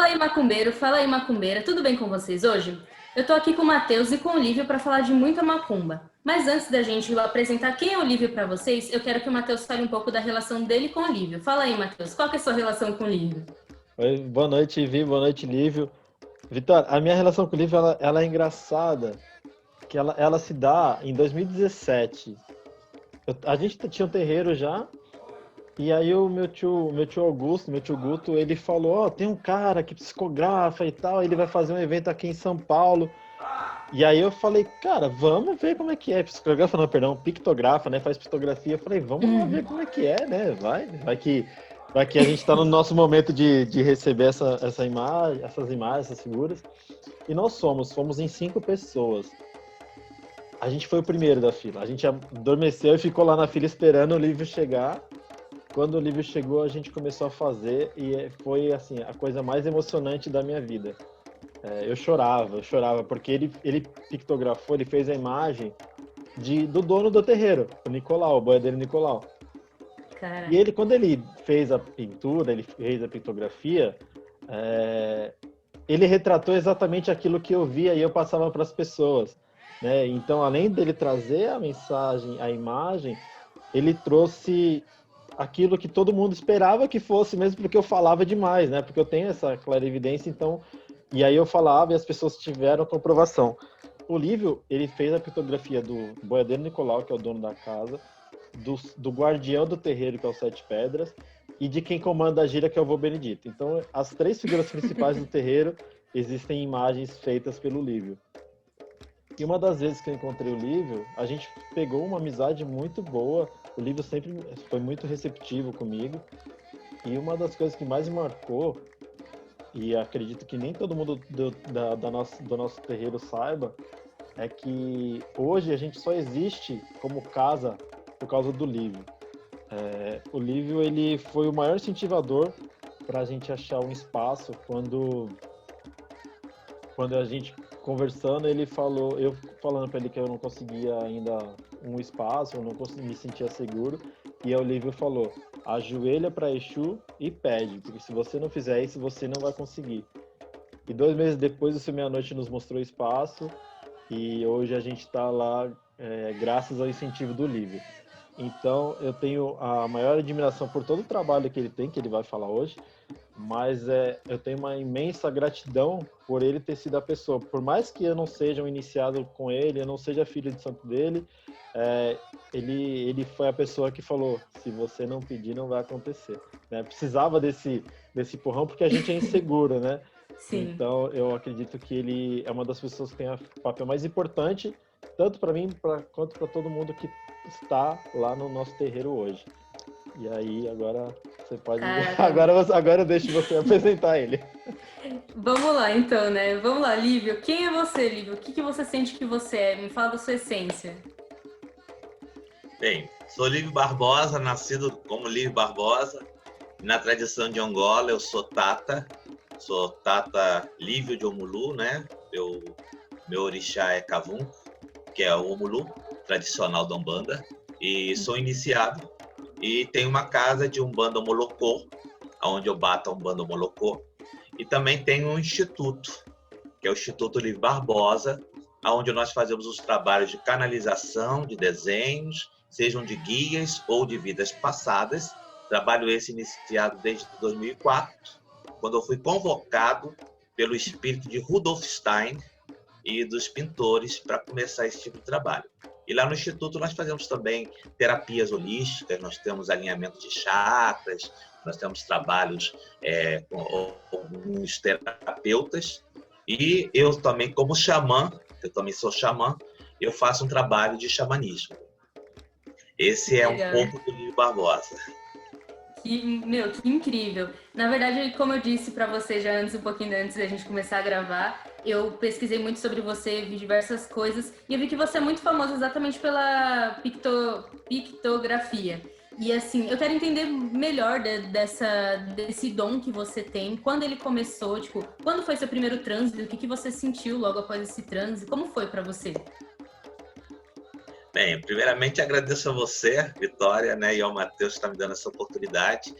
aí, macumbeiro, fala aí, macumbeira, tudo bem com vocês hoje? Eu tô aqui com o Matheus e com o Lívio para falar de muita macumba. Mas antes da gente apresentar quem é o Lívio para vocês, eu quero que o Matheus fale um pouco da relação dele com o Lívio. Fala aí, Matheus, qual que é a sua relação com o Lívio? Oi, boa noite, Vi, boa noite, Lívio. Vitor, a minha relação com o Lívio, ela é engraçada, que ela se dá em 2017. A gente tinha um terreiro já, e aí o meu tio Augusto, meu tio Guto, ele falou, ó, tem um cara que psicografa e tal, ele vai fazer um evento aqui em São Paulo. E aí eu falei, cara, vamos ver como é que é. Psicografa não, perdão, pictografa, né? Faz pictografia. Eu falei, vamos lá ver como é que é, né? Vai que a gente está no nosso momento de receber essa imagem, essas imagens, essas figuras. E nós fomos em 5 pessoas. A gente foi o primeiro da fila. A gente adormeceu e ficou lá na fila esperando o livro chegar. Quando o livro chegou, a gente começou a fazer e foi assim a coisa mais emocionante da minha vida. Eu chorava, porque ele pictografou, ele fez a imagem do dono do terreiro, o Nicolau, o boiadeiro Nicolau. Cara, E ele, quando ele fez a pintura, ele fez a pictografia, ele retratou exatamente aquilo que eu via e eu passava para as pessoas, né? Então, além dele trazer a mensagem, a imagem, ele trouxe aquilo que todo mundo esperava que fosse, mesmo porque eu falava demais, né? Porque eu tenho essa clarividência, então... E aí eu falava e as pessoas tiveram comprovação. O Lívio, ele fez a pictografia do boiadeiro Nicolau, que é o dono da casa, do guardião do terreiro, que é o Sete Pedras, e de quem comanda a gira, que é o Vô Benedito. Então, as 3 figuras principais do terreiro existem imagens feitas pelo Lívio. E uma das vezes que eu encontrei o Lívio, a gente pegou uma amizade muito boa. O Lívio sempre foi muito receptivo comigo. E uma das coisas que mais me marcou, e acredito que nem todo mundo do nosso terreiro saiba, é que hoje a gente só existe como casa por causa do Lívio. O Lívio, ele foi o maior incentivador para a gente achar um espaço quando a gente conversando, ele falou, eu falando para ele que eu não conseguia ainda um espaço, eu não me sentia seguro, e aí o Lívio falou, ajoelha para Exu e pede, porque se você não fizer isso, você não vai conseguir. E 2 meses depois, o Seu Meia-Noite nos mostrou espaço, e hoje a gente está lá graças ao incentivo do Lívio. Então, eu tenho a maior admiração por todo o trabalho que ele tem, que ele vai falar hoje, mas eu tenho uma imensa gratidão por ele ter sido a pessoa. Por mais que eu não seja um iniciado com ele, eu não seja filho de santo dele, ele foi a pessoa que falou, se você não pedir, não vai acontecer. Né? Precisava desse empurrão, porque a gente é inseguro, né? sim. Então, eu acredito que ele é uma das pessoas que tem o papel mais importante, tanto para mim quanto para todo mundo que está lá no nosso terreiro hoje. E aí, agora você pode. Caraca. Agora eu deixo você apresentar ele. Vamos lá, então, né? Vamos lá, Lívio. Quem é você, Lívio? O que que você sente que você é? Me fala da sua essência. Bem, sou Lívio Barbosa, nascido como Lívio Barbosa. Na tradição de Angola, eu sou Tata Lívio de Omulu, né? Meu orixá é Kavum, que é o Omulu, tradicional da Umbanda. E sou iniciado e tenho uma casa de Umbanda Molocô, onde eu bato a Umbanda Molocô. E também tenho um instituto, que é o Instituto Lívio Barbosa, onde nós fazemos os trabalhos de canalização, de desenhos, sejam de guias ou de vidas passadas. Trabalho esse iniciado desde 2004, quando eu fui convocado pelo espírito de Rudolf Stein e dos pintores para começar esse tipo de trabalho. E lá no Instituto nós fazemos também terapias holísticas, nós temos alinhamento de chakras, nós temos trabalhos com alguns terapeutas, e eu também, como xamã, eu também sou xamã, eu faço um trabalho de xamanismo. Esse é um Legal. pouco do Lívio Barbosa. Que incrível. Na verdade, como eu disse pra você já antes, um pouquinho antes da gente começar a gravar, eu pesquisei muito sobre você, vi diversas coisas, e eu vi que você é muito famoso exatamente pela pictografia. E assim, eu quero entender melhor desse dom que você tem, quando ele começou, tipo, quando foi seu primeiro transe, o que você sentiu logo após esse transe, como foi pra você? Bem, primeiramente agradeço a você, Vitória, né, e ao Matheus que está me dando essa oportunidade.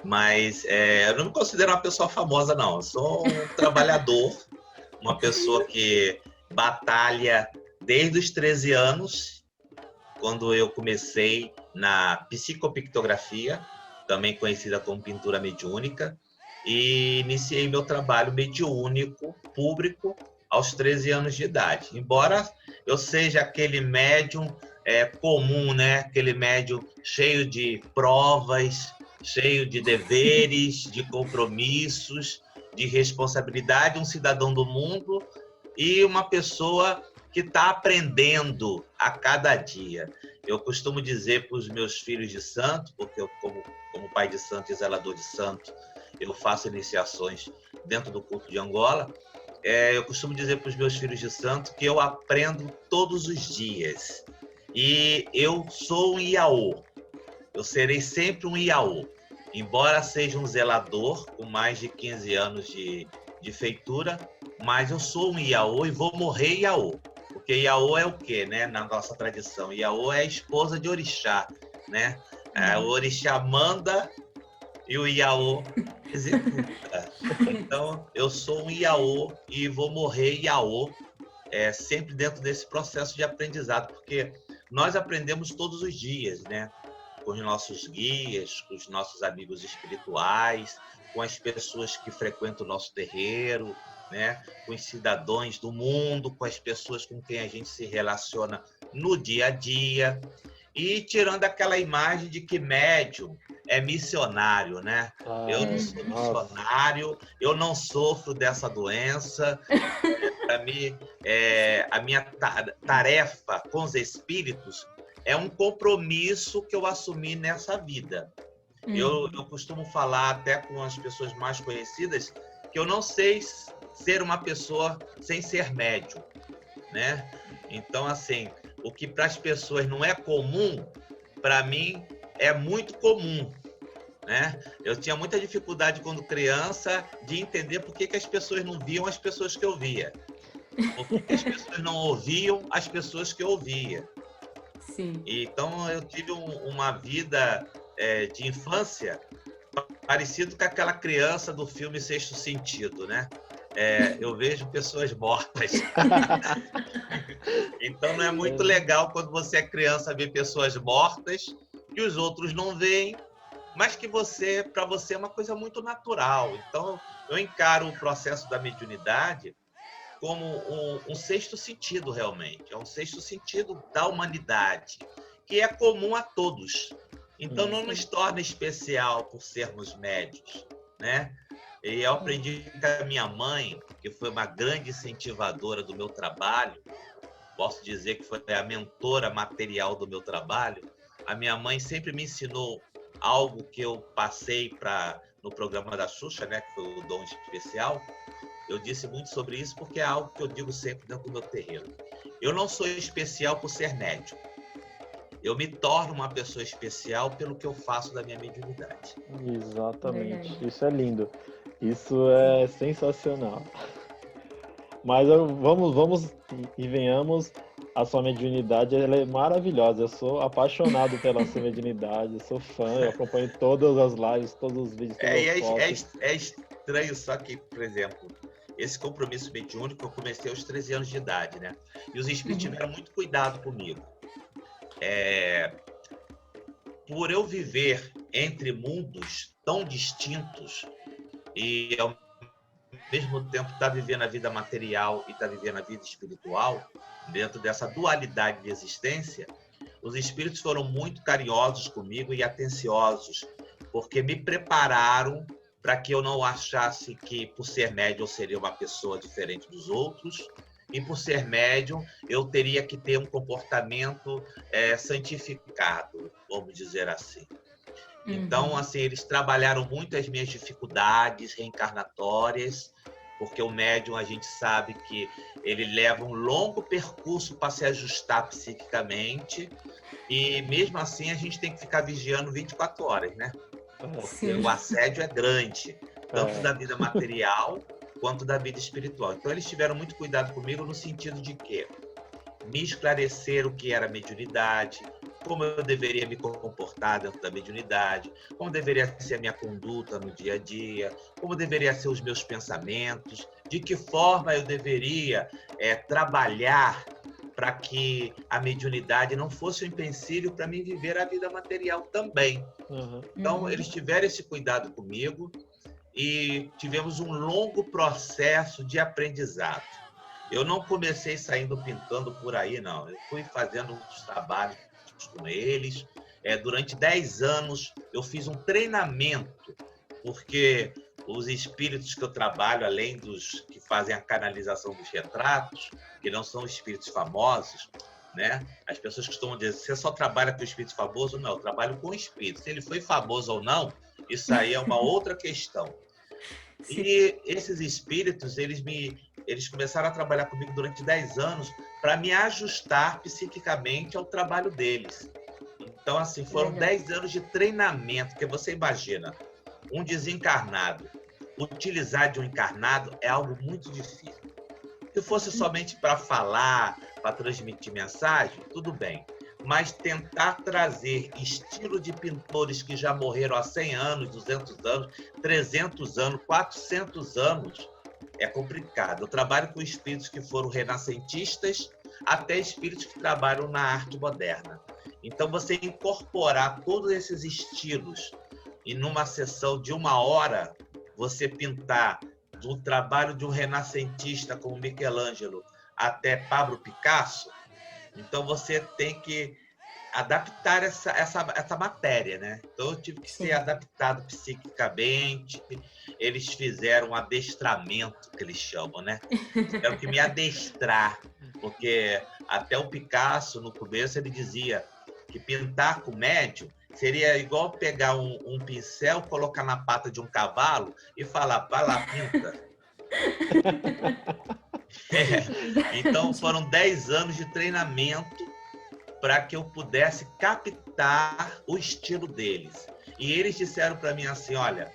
Mas eu não me considero uma pessoa famosa, não. Eu sou um trabalhador, uma pessoa que batalha desde os 13 anos, quando eu comecei na psicopictografia, também conhecida como pintura mediúnica, e iniciei meu trabalho mediúnico público aos 13 anos de idade. Embora eu seja aquele médium comum, né? Aquele médium cheio de provas, cheio de deveres, de compromissos, de responsabilidade, um cidadão do mundo e uma pessoa que está aprendendo a cada dia. Eu costumo dizer para os meus filhos de santo, porque eu, como pai de santo e zelador de santo, eu faço iniciações dentro do culto de Angola. Eu costumo dizer para os meus filhos de santo que eu aprendo todos os dias. E eu sou um Iaô. Eu serei sempre um Iaô. Embora seja um zelador com mais de 15 anos de feitura, mas eu sou um Iaô e vou morrer Iaô. Porque Iaô é o quê, né? Na nossa tradição. Iaô é a esposa de Orixá, né? O Orixá manda e o Iaô executa. Então, eu sou um Iaô e vou morrer Iaô, sempre dentro desse processo de aprendizado, porque nós aprendemos todos os dias, né? Com os nossos guias, com os nossos amigos espirituais, com as pessoas que frequentam o nosso terreiro, né? Com os cidadãos do mundo, com as pessoas com quem a gente se relaciona no dia a dia, e tirando aquela imagem de que médium é missionário, né? Eu não sou missionário, eu não sofro dessa doença. Para mim, a minha tarefa com os espíritos é um compromisso que eu assumi nessa vida. Eu costumo falar até com as pessoas mais conhecidas que eu não sei ser uma pessoa sem ser médium, né? Então, assim, o que para as pessoas não é comum, para mim é muito comum, né? Eu tinha muita dificuldade quando criança de entender por que as pessoas não viam as pessoas que eu via. Por que as pessoas não ouviam as pessoas que eu ouvia. Sim. Então, eu tive uma vida de infância parecido com aquela criança do filme Sexto Sentido, né? Eu vejo pessoas mortas. Então, não é muito legal quando você é criança ver pessoas mortas que os outros não veem, mas que para você é uma coisa muito natural. Então, eu encaro o processo da mediunidade como um sexto sentido, realmente. É um sexto sentido da humanidade, que é comum a todos. Então, não nos torna especial por sermos médios, né? E eu aprendi com a minha mãe, que foi uma grande incentivadora do meu trabalho, posso dizer que foi a mentora material do meu trabalho. A minha mãe sempre me ensinou algo que eu passei no programa da Xuxa, né, que foi o Dom Especial. Eu disse muito sobre isso porque é algo que eu digo sempre dentro do meu terreiro. Eu não sou especial por ser médium. Eu me torno uma pessoa especial pelo que eu faço da minha mediunidade. Exatamente. Verdade. Isso é lindo. Isso é sensacional. Mas vamos e venhamos. A sua mediunidade, ela é maravilhosa. Eu sou apaixonado pela sua mediunidade. Eu sou fã. Eu acompanho todas as lives, todos os vídeos. É estranho só que, por exemplo, esse compromisso mediúnico eu comecei aos 13 anos de idade, né? E os espíritos tiveram muito cuidado comigo. Por eu viver entre mundos tão distintos e ao mesmo tempo estar vivendo a vida material e estar vivendo a vida espiritual, dentro dessa dualidade de existência, os espíritos foram muito carinhosos comigo e atenciosos, porque me prepararam para que eu não achasse que, por ser médium, eu seria uma pessoa diferente dos outros, e por ser médium, eu teria que ter um comportamento santificado, vamos dizer assim. Então, assim, eles trabalharam muito as minhas dificuldades reencarnatórias, porque o médium, a gente sabe que ele leva um longo percurso para se ajustar psiquicamente, e mesmo assim a gente tem que ficar vigiando 24 horas, né? Porque o assédio é grande, tanto da vida material quanto da vida espiritual. Então, eles tiveram muito cuidado comigo no sentido de que me esclarecer o que era mediunidade, como eu deveria me comportar dentro da mediunidade, como deveria ser a minha conduta no dia a dia, como deveria ser os meus pensamentos, de que forma eu deveria trabalhar para que a mediunidade não fosse um empecilho para mim viver a vida material também. Então, eles tiveram esse cuidado comigo e tivemos um longo processo de aprendizado. Eu não comecei saindo pintando por aí, não. Eu fui fazendo os trabalhos com eles. Durante 10 anos, eu fiz um treinamento, porque os espíritos que eu trabalho, além dos que fazem a canalização dos retratos, que não são espíritos famosos, né? As pessoas costumam dizer, você só trabalha com espírito famoso? Não, eu trabalho com espírito. Se ele foi famoso ou não, isso aí é uma outra questão. Sim. E esses espíritos, eles começaram a trabalhar comigo durante 10 anos para me ajustar psiquicamente ao trabalho deles. Então, assim, foram 10 anos de treinamento, porque você imagina, um desencarnado, utilizar de um encarnado é algo muito difícil. Se fosse somente para falar, para transmitir mensagem, tudo bem. Mas tentar trazer estilo de pintores que já morreram há 100 anos, 200 anos, 300 anos, 400 anos, é complicado. Eu trabalho com espíritos que foram renascentistas, até espíritos que trabalham na arte moderna. Então, você incorporar todos esses estilos e numa sessão de 1 hora, você pintar do trabalho de um renascentista como Michelangelo até Pablo Picasso, então você tem que adaptar essa matéria, né? Então eu tive que ser adaptado psiquicamente. Eles fizeram um adestramento, que eles chamam, né? Tiveram que me adestrar, porque até o Picasso, no começo, ele dizia que pintar com médium seria igual pegar um pincel, colocar na pata de um cavalo e falar, vai lá, pinta. Então foram 10 anos de treinamento para que eu pudesse captar o estilo deles. E eles disseram para mim assim, olha,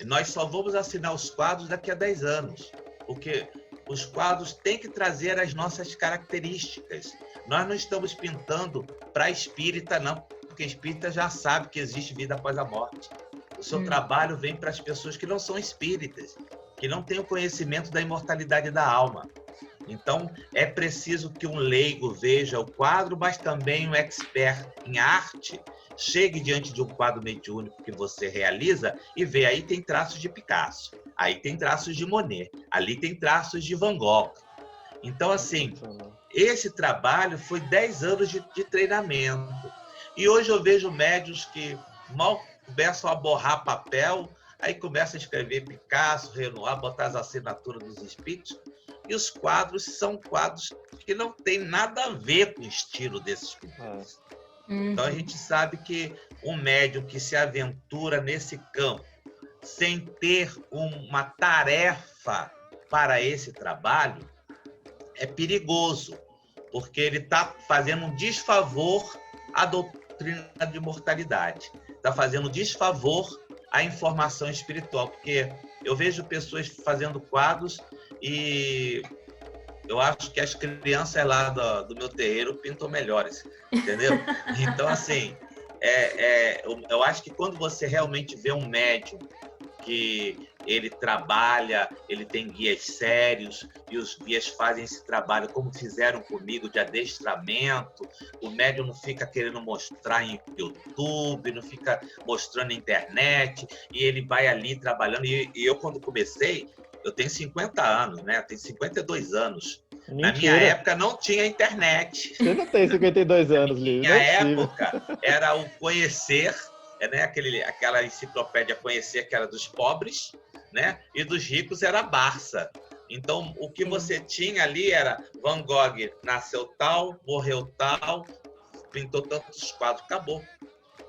nós só vamos assinar os quadros daqui a 10 anos, porque os quadros têm que trazer as nossas características. Nós não estamos pintando para espírita, não, porque espírita já sabe que existe vida após a morte. O seu trabalho vem para as pessoas que não são espíritas, que não têm o conhecimento da imortalidade da alma. Então, é preciso que um leigo veja o quadro, mas também um expert em arte chegue diante de um quadro mediúnico que você realiza e vê, aí tem traços de Picasso, aí tem traços de Monet, ali tem traços de Van Gogh. Então, assim, esse trabalho foi 10 anos de treinamento. E hoje eu vejo médiuns que mal começam a borrar papel, aí começam a escrever Picasso, Renoir, botar as assinaturas dos espíritos, e os quadros são quadros que não têm nada a ver com o estilo desses pintores. Então a gente sabe que um médium que se aventura nesse campo sem ter uma tarefa para esse trabalho é perigoso, porque ele está fazendo um desfavor à doutrina de imortalidade, está fazendo desfavor à informação espiritual, porque eu vejo pessoas fazendo quadros e eu acho que as crianças lá do meu terreiro pintam melhores, entendeu? Então, assim, eu acho que quando você realmente vê um médium que ele trabalha, ele tem guias sérios, e os guias fazem esse trabalho como fizeram comigo, de adestramento, o médium não fica querendo mostrar em YouTube, não fica mostrando na internet, e ele vai ali trabalhando, e eu quando comecei, eu tenho 50 anos, né? Eu tenho 52 anos. Mentira. Na minha época não tinha internet. Você não tem 52 anos, Lívio. Na minha época era o conhecer, né? Aquela enciclopédia Conhecer, que era dos pobres, né? E dos ricos era a Barça. Então, o que você tinha ali era Van Gogh nasceu tal, morreu tal, pintou tantos quadros, acabou.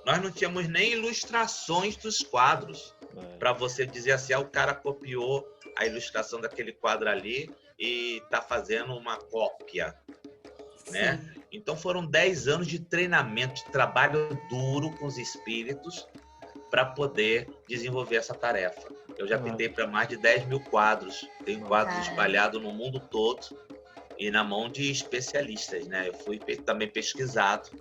Nós não tínhamos nem ilustrações dos quadros para você dizer assim, o cara copiou a ilustração daquele quadro ali e está fazendo uma cópia, né? Então foram 10 anos de treinamento, de trabalho duro com os espíritos para poder desenvolver essa tarefa. Eu já pintei para mais de 10 mil quadros, tenho quadros espalhados no mundo todo e na mão de especialistas, né? Eu fui também pesquisado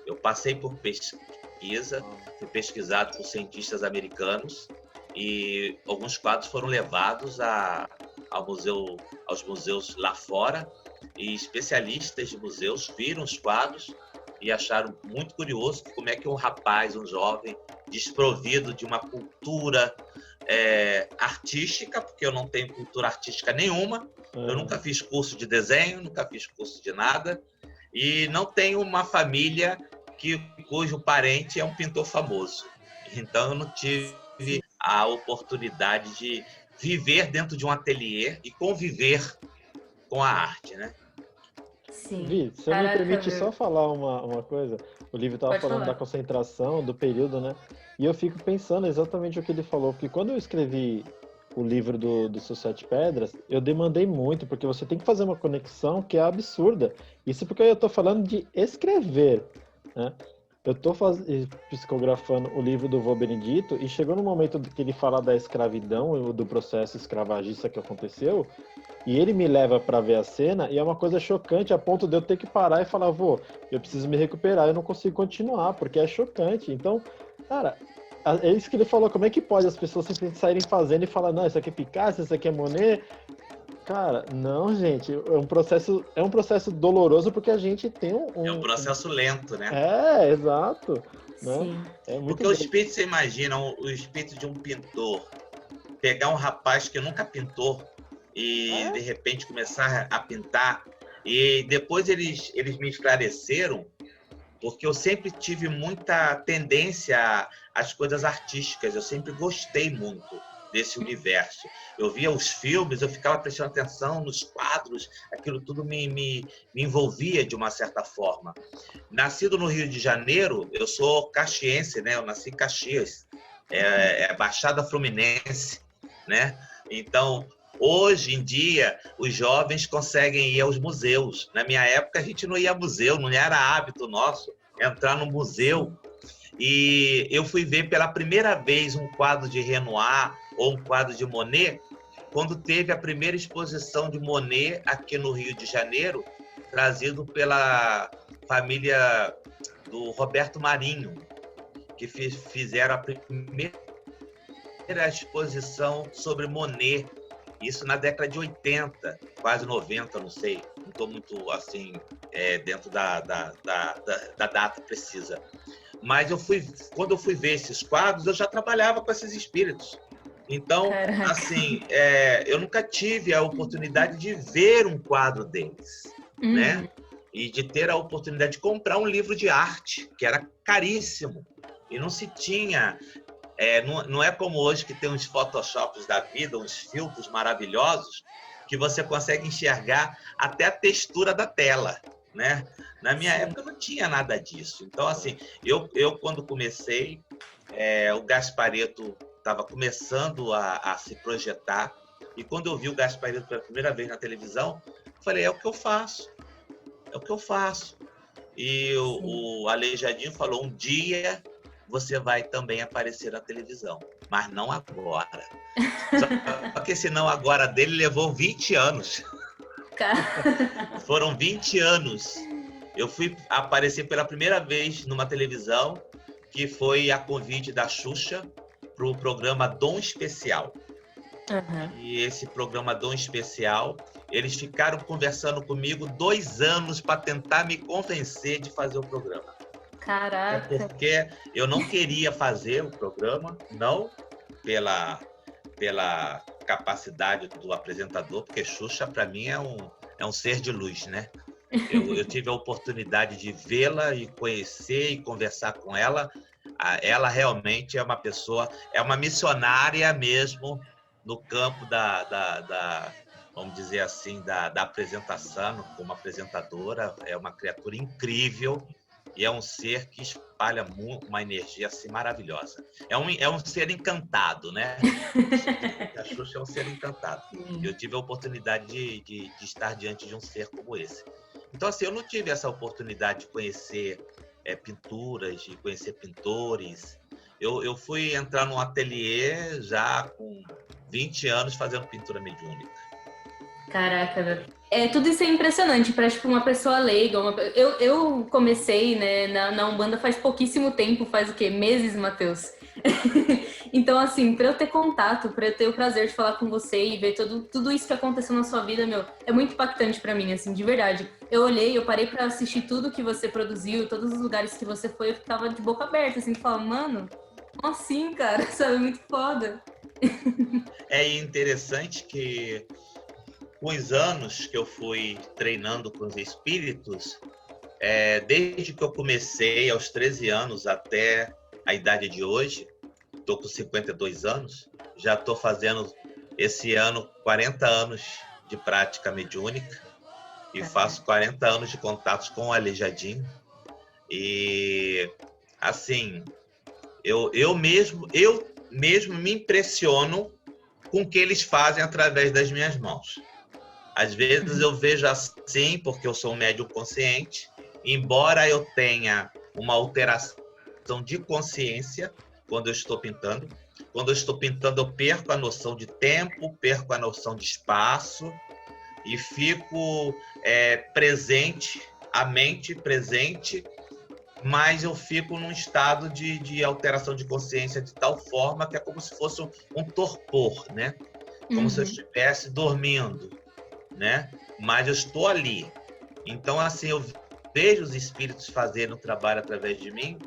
Eu passei por pesquisa, fui pesquisado por cientistas americanos e alguns quadros foram levados aos museus lá fora e especialistas de museus viram os quadros e acharam muito curioso como é que um rapaz, um jovem, desprovido de uma cultura artística, porque eu não tenho cultura artística nenhuma, eu nunca fiz curso de desenho, nunca fiz curso de nada, e não tenho uma família cujo parente é um pintor famoso. Então eu não tive a oportunidade de viver dentro de um ateliê e conviver com a arte, né? Sim. Vi, você me permite só falar uma coisa? O livro estava falando da concentração, do período, né? E eu fico pensando exatamente o que ele falou, porque quando eu escrevi o livro do Seus Sete Pedras, eu demandei muito, porque você tem que fazer uma conexão que é absurda. Isso porque eu estou falando de escrever, né? Eu estou psicografando o livro do Vô Benedito e chegou no momento que ele fala da escravidão, do processo escravagista que aconteceu, e ele me leva para ver a cena e é uma coisa chocante a ponto de eu ter que parar e falar, vô, eu preciso me recuperar, eu não consigo continuar, porque é chocante. Então, cara, é isso que ele falou, como é que pode as pessoas simplesmente saírem fazendo e falar, não, isso aqui é Picasso, isso aqui é Monet? Cara, não, gente, é um processo doloroso porque a gente tem É um processo lento, né? É, exato. Sim. Né? É muito porque o espírito, você imagina, o espírito de um pintor, pegar um rapaz que nunca pintou e de repente começar a pintar, e depois eles me esclareceram, porque eu sempre tive muita tendência às coisas artísticas, eu sempre gostei muito desse universo. Eu via os filmes, eu ficava prestando atenção nos quadros, aquilo tudo me envolvia de uma certa forma. Nascido no Rio de Janeiro, eu sou caxiense, né? Eu nasci em Caxias, Baixada Fluminense, né? Então, hoje em dia, os jovens conseguem ir aos museus. Na minha época, a gente não ia a museu, não era hábito nosso entrar no museu. E eu fui ver pela primeira vez um quadro de Renoir ou um quadro de Monet quando teve a primeira exposição de Monet aqui no Rio de Janeiro, trazido pela família do Roberto Marinho, que fizeram a primeira exposição sobre Monet, isso na década de 80, quase 90, não sei, não estou muito assim dentro da data precisa. Mas quando eu fui ver esses quadros, eu já trabalhava com esses espíritos. Então, Caraca. assim, eu nunca tive a oportunidade de ver um quadro deles, né? E de ter a oportunidade de comprar um livro de arte, que era caríssimo. E não se tinha... não é como hoje que tem uns photoshops da vida, uns filtros maravilhosos, que você consegue enxergar até a textura da tela, né? Na minha época não tinha nada disso. Então, assim, eu quando comecei, o Gasparetto estava começando a se projetar, e quando eu vi o Gasparetto pela primeira vez na televisão, falei, é o que eu faço. É o que eu faço. E o Aleijadinho falou, um dia você vai também aparecer na televisão, mas não agora. Só que esse não agora dele levou 20 anos. Foram 20 anos. Eu fui aparecer pela primeira vez numa televisão, que foi a convite da Xuxa para o programa Dom Especial. Uhum. E esse programa Dom Especial, eles ficaram conversando comigo 2 anos para tentar me convencer de fazer o programa. Caraca. Porque eu não queria fazer o programa, não pela capacidade do apresentador, porque Xuxa, para mim, é um ser de luz, né? Eu tive a oportunidade de vê-la e conhecer e conversar com ela. Ela realmente é uma pessoa, é uma missionária mesmo no campo vamos dizer assim, da apresentação, como apresentadora. É uma criatura incrível e é um ser que espalha uma energia assim maravilhosa. É um ser encantado, né? A Xuxa é um ser encantado. Eu tive a oportunidade de estar diante de um ser como esse. Então, assim, eu não tive essa oportunidade de conhecer pinturas, de conhecer pintores. Eu fui entrar num ateliê já com 20 anos fazendo pintura mediúnica. Caraca, velho. Tudo isso é impressionante para tipo, uma pessoa leiga. Eu comecei, né, na Umbanda faz pouquíssimo tempo, faz o quê? Meses, Matheus? Então, assim, para eu ter contato, para eu ter o prazer de falar com você e ver tudo isso que aconteceu na sua vida, meu, é muito impactante para mim, assim, de verdade. Eu parei para assistir tudo que você produziu, todos os lugares que você foi, eu ficava de boca aberta, assim, falando, mano, como assim, cara? Sabe, muito foda. É interessante que com os anos que eu fui treinando com os espíritos, desde que eu comecei aos 13 anos até a idade de hoje, estou com 52 anos, já estou fazendo esse ano 40 anos de prática mediúnica e faço 40 anos de contatos com o Aleijadinho. E assim, eu mesmo me impressiono com o que eles fazem através das minhas mãos. Às vezes eu vejo assim, porque eu sou um médium consciente, embora eu tenha uma alteração de consciência quando eu estou pintando. Quando eu estou pintando, eu perco a noção de tempo, perco a noção de espaço e fico presente, a mente presente, mas eu fico num estado de alteração de consciência de tal forma que é como se fosse um torpor, né? Como se eu estivesse dormindo, né? Mas eu estou ali. Então, assim, eu vejo os espíritos fazendo o trabalho através de mim,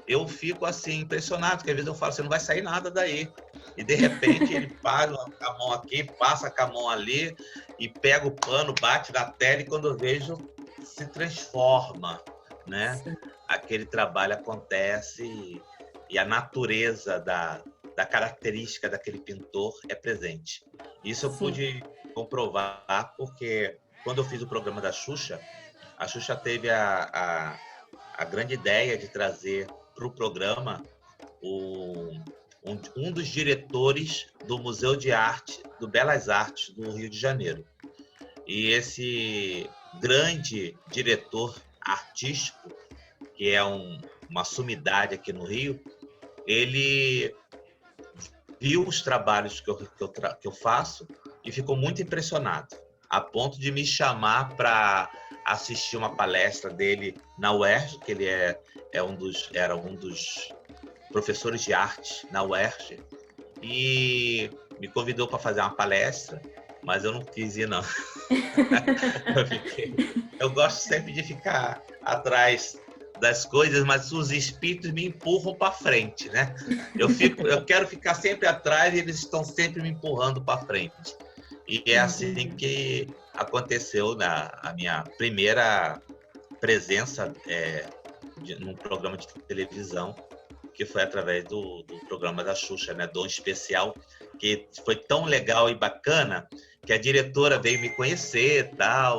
eu fico, assim, impressionado, porque às vezes eu falo, você não vai sair nada daí. E, de repente, ele para com a mão aqui, passa com a mão ali, e pega o pano, bate na tela, e quando eu vejo, se transforma, né? Aquele trabalho acontece e a natureza da característica daquele pintor é presente. Isso eu pude comprovar porque quando eu fiz o programa da Xuxa, a Xuxa teve a grande ideia de trazer para o programa um dos diretores do Museu de Arte, do Belas Artes do Rio de Janeiro. E esse grande diretor artístico, que é uma sumidade aqui no Rio, ele viu os trabalhos que eu faço e ficou muito impressionado, a ponto de me chamar para assistir uma palestra dele na UERJ, que ele era um dos professores de arte na UERJ, e me convidou para fazer uma palestra, mas eu não quis ir, não. Eu gosto sempre de ficar atrás das coisas, mas os espíritos me empurram para frente, né? Eu quero ficar sempre atrás e eles estão sempre me empurrando para frente. E é assim que aconteceu a minha primeira presença num programa de televisão, que foi através do programa da Xuxa, né? Dom Especial, que foi tão legal e bacana que a diretora veio me conhecer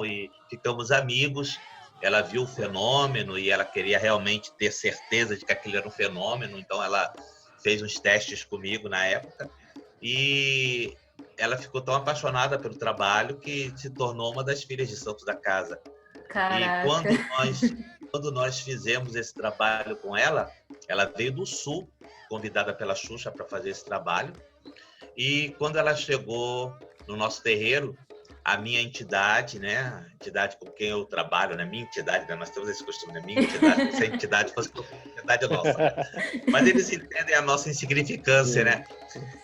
e ficamos amigos. Ela viu o fenômeno e ela queria realmente ter certeza de que aquilo era um fenômeno, então ela fez uns testes comigo na época e ela ficou tão apaixonada pelo trabalho que se tornou uma das filhas de santo da casa. Caraca. E quando nós fizemos esse trabalho com ela, ela veio do Sul, convidada pela Xuxa para fazer esse trabalho. E quando ela chegou no nosso terreiro, a minha entidade, né, a entidade com quem eu trabalho, né, minha entidade, né, nós temos esse costume, né, minha entidade, se a entidade fosse a entidade nossa, né? Mas eles entendem a nossa insignificância, né?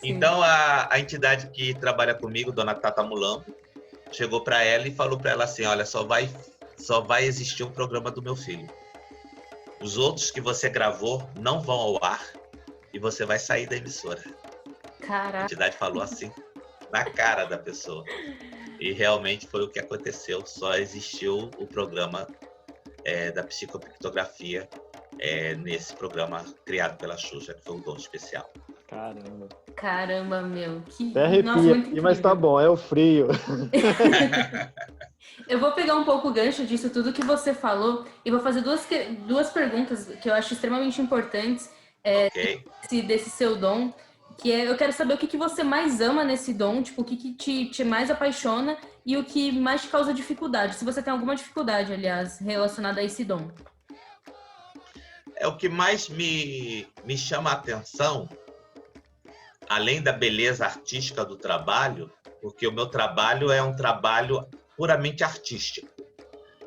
Então a entidade que trabalha comigo, Dona Tata Mulambo, chegou para ela e falou para ela assim, olha, só vai existir um programa do meu filho. Os outros que você gravou não vão ao ar e você vai sair da emissora. Caraca. A entidade falou assim, na cara da pessoa. E realmente foi o que aconteceu. Só existiu o programa da psicopictografia nesse programa criado pela Xuxa, que foi o Dom Especial. Caramba, meu. Até arrepia aqui, mas tá bom, é o frio. Eu vou pegar um pouco o gancho disso tudo que você falou e vou fazer duas perguntas que eu acho extremamente importantes desse seu dom, que eu quero saber o que você mais ama nesse dom, tipo, o que te mais apaixona e o que mais te causa dificuldade, se você tem alguma dificuldade, aliás, relacionada a esse dom. O que mais me chama a atenção, além da beleza artística do trabalho, porque o meu trabalho é um trabalho puramente artístico.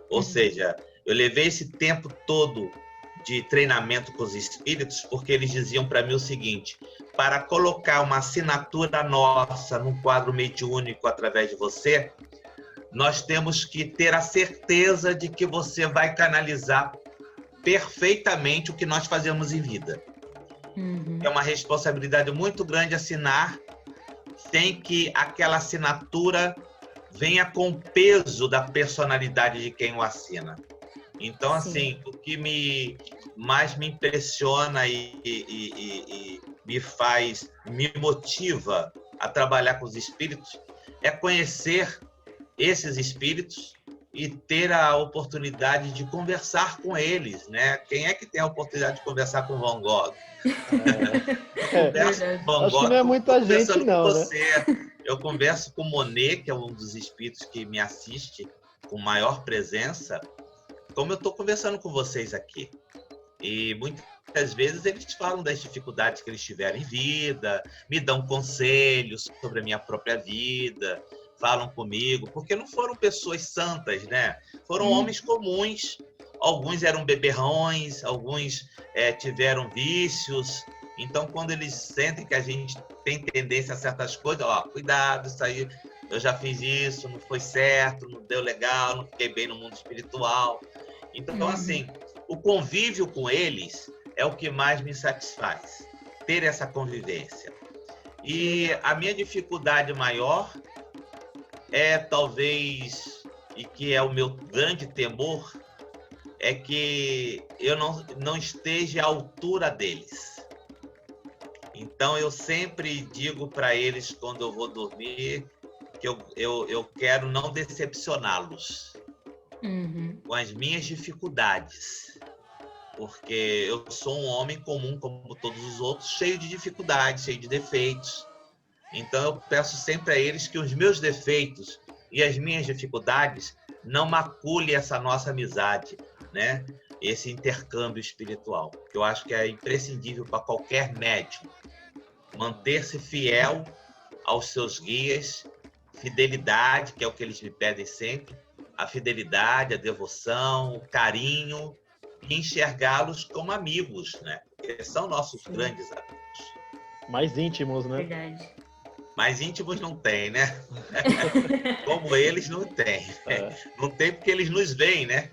Ou seja, eu levei esse tempo todo de treinamento com os espíritos, porque eles diziam para mim o seguinte: para colocar uma assinatura nossa num quadro mediúnico através de você, nós temos que ter a certeza de que você vai canalizar perfeitamente o que nós fazemos em vida. É uma responsabilidade muito grande assinar sem que aquela assinatura venha com o peso da personalidade de quem o assina. Então, assim, o que mais me impressiona e me motiva a trabalhar com os espíritos é conhecer esses espíritos e ter a oportunidade de conversar com eles, né? Quem é que tem a oportunidade de conversar com Van Gogh? Converso com Van Acho que Gogh, não é muita gente, conversando não, com né? você. Eu converso com Monet, que é um dos espíritos que me assiste com maior presença, como eu estou conversando com vocês aqui. E muitas vezes eles falam das dificuldades que eles tiveram em vida, me dão conselhos sobre a minha própria vida, falam comigo, porque não foram pessoas santas, né? Foram homens comuns. Alguns eram beberrões, alguns tiveram vícios. Então, quando eles sentem que a gente tem tendência a certas coisas, ó, cuidado, isso aí, eu já fiz isso, não foi certo, não deu legal, não fiquei bem no mundo espiritual. Então, assim, o convívio com eles é o que mais me satisfaz, ter essa convivência. E a minha dificuldade maior é, talvez, e que é o meu grande temor, é que eu não esteja à altura deles. Então, eu sempre digo para eles, quando eu vou dormir, que eu quero não decepcioná-los com as minhas dificuldades. Porque eu sou um homem comum, como todos os outros, cheio de dificuldades, cheio de defeitos. Então, eu peço sempre a eles que os meus defeitos e as minhas dificuldades não maculem essa nossa amizade, né? Esse intercâmbio espiritual, que eu acho que é imprescindível para qualquer médium. Manter-se fiel aos seus guias, fidelidade, que é o que eles me pedem sempre, a fidelidade, a devoção, o carinho, e enxergá-los como amigos, né? Porque são nossos grandes amigos. Mais íntimos, né? Verdade. Mais íntimos não tem, né? Como eles não tem. Não tem porque eles nos veem, né?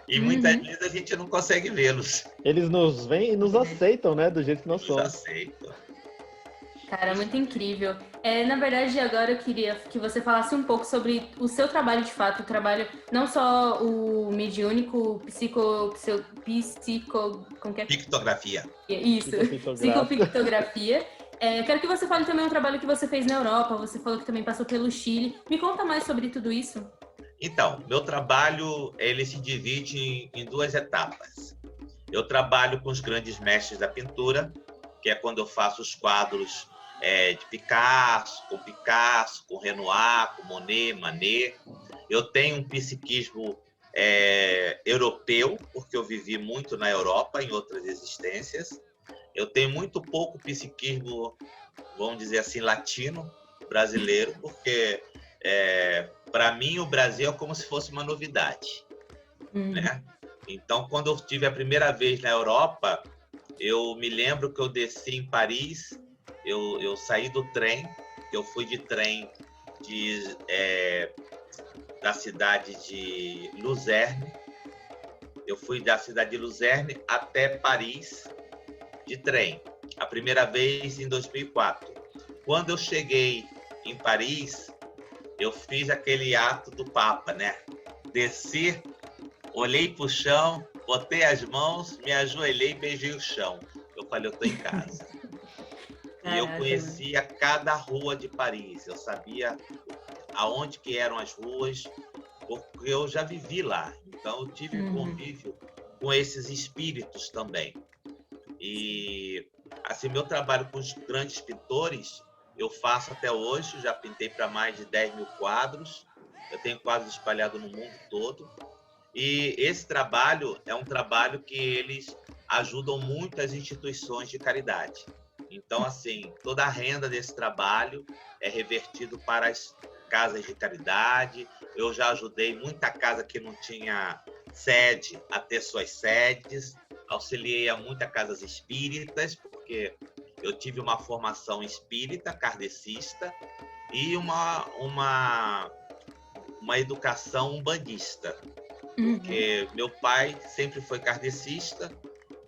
E muitas vezes a gente não consegue vê-los. Eles nos veem e nos aceitam, né? Do jeito que nós Nos somos. aceitam. Cara, muito incrível. Na verdade, agora eu queria que você falasse um pouco sobre o seu trabalho de fato, o trabalho, não só o mediúnico, como que é? Pictografia. Isso, psicopictografia. Quero que você fale também um trabalho que você fez na Europa, você falou que também passou pelo Chile. Me conta mais sobre tudo isso. Então, meu trabalho, ele se divide em duas etapas. Eu trabalho com os grandes mestres da pintura, que é quando eu faço os quadros de Picasso, com Renoir, com Monet, Manet. Eu tenho um psiquismo europeu, porque eu vivi muito na Europa, em outras existências. Eu tenho muito pouco psiquismo, vamos dizer assim, latino, brasileiro, porque, para mim, o Brasil é como se fosse uma novidade, né? Então, quando eu estive a primeira vez na Europa, eu me lembro que eu desci em Paris, eu saí do trem, eu fui de trem da cidade de Luzerne, eu fui da cidade de Luzerne até Paris de trem, a primeira vez em 2004. Quando eu cheguei em Paris, eu fiz aquele ato do Papa, né? Desci, olhei para o chão, botei as mãos, me ajoelhei e beijei o chão. Eu falei, eu estou em casa. E eu conhecia cada rua de Paris. Eu sabia aonde que eram as ruas, porque eu já vivi lá. Então, eu tive convívio com esses espíritos também. E, assim, meu trabalho com os grandes pintores, eu faço até hoje. Já pintei para mais de 10 mil quadros. Eu tenho quadros espalhados no mundo todo. E esse trabalho é um trabalho que eles ajudam muito as instituições de caridade. Então, assim, toda a renda desse trabalho é revertido para as casas de caridade. Eu já ajudei muita casa que não tinha sede a ter suas sedes. Auxiliei a muitas casas espíritas, porque eu tive uma formação espírita, kardecista, e uma educação umbandista. Porque meu pai sempre foi kardecista,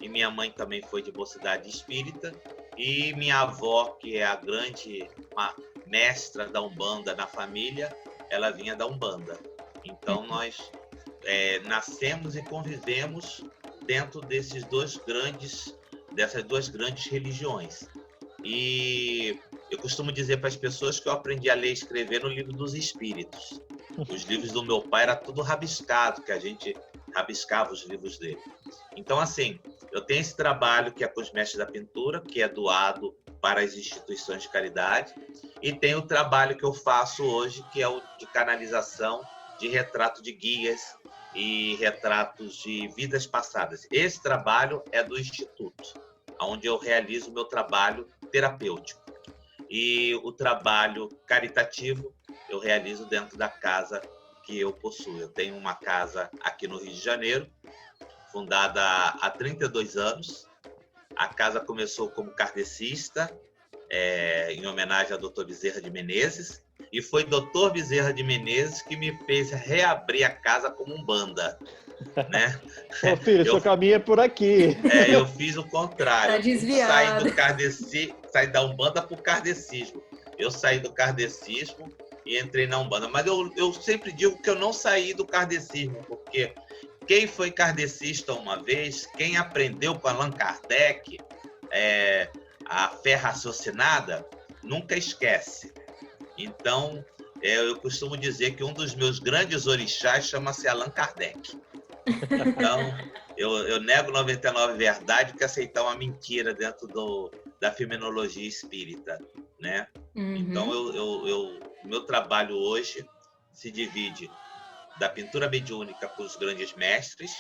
e minha mãe também foi de mocidade espírita, e minha avó, que é a grande mestra da Umbanda na família, ela vinha da Umbanda. Então, nós nascemos e convivemos dentro dessas duas grandes religiões. E eu costumo dizer para as pessoas que eu aprendi a ler e escrever no livro dos Espíritos. Os livros do meu pai era tudo rabiscado, que a gente rabiscava os livros dele. Então, assim, eu tenho esse trabalho que é com os mestres da pintura, que é doado para as instituições de caridade, e tem o trabalho que eu faço hoje, que é o de canalização de retrato de guias e retratos de vidas passadas. Esse trabalho é do Instituto, onde eu realizo o meu trabalho terapêutico. E o trabalho caritativo eu realizo dentro da casa que eu possuo. Eu tenho uma casa aqui no Rio de Janeiro, fundada há 32 anos. A casa começou como kardecista, em homenagem ao Dr. Bezerra de Menezes, e foi Dr. Bezerra de Menezes que me fez reabrir a casa como Umbanda, né? Ô filho, seu caminho é por aqui. Eu fiz o contrário. Tá desviado. Saí da Umbanda para o kardecismo. Eu saí do kardecismo e entrei na Umbanda. Mas eu sempre digo que eu não saí do kardecismo, porque quem foi kardecista uma vez, quem aprendeu com Allan Kardec a fé raciocinada, nunca esquece. Então, eu costumo dizer que um dos meus grandes orixás chama-se Allan Kardec. Então, eu nego 99 verdades que aceitar uma mentira dentro da fenomenologia espírita, né? Então, o meu trabalho hoje se divide da pintura mediúnica com os grandes mestres,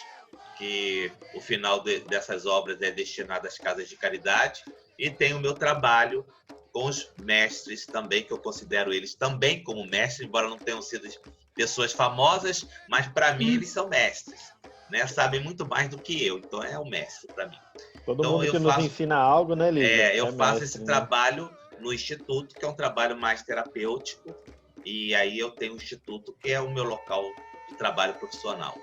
que o final dessas obras é destinado às casas de caridade, e tem o meu trabalho com os mestres também, que eu considero eles também como mestres, embora não tenham sido pessoas famosas, mas para mim eles são mestres, né? Sabem muito mais do que eu, então é o mestre para mim. Todo mundo que nos ensina algo, né, Lívia? Eu faço mestre, esse né? trabalho no Instituto, que é um trabalho mais terapêutico, e aí eu tenho o Instituto, que é o meu local de trabalho profissional.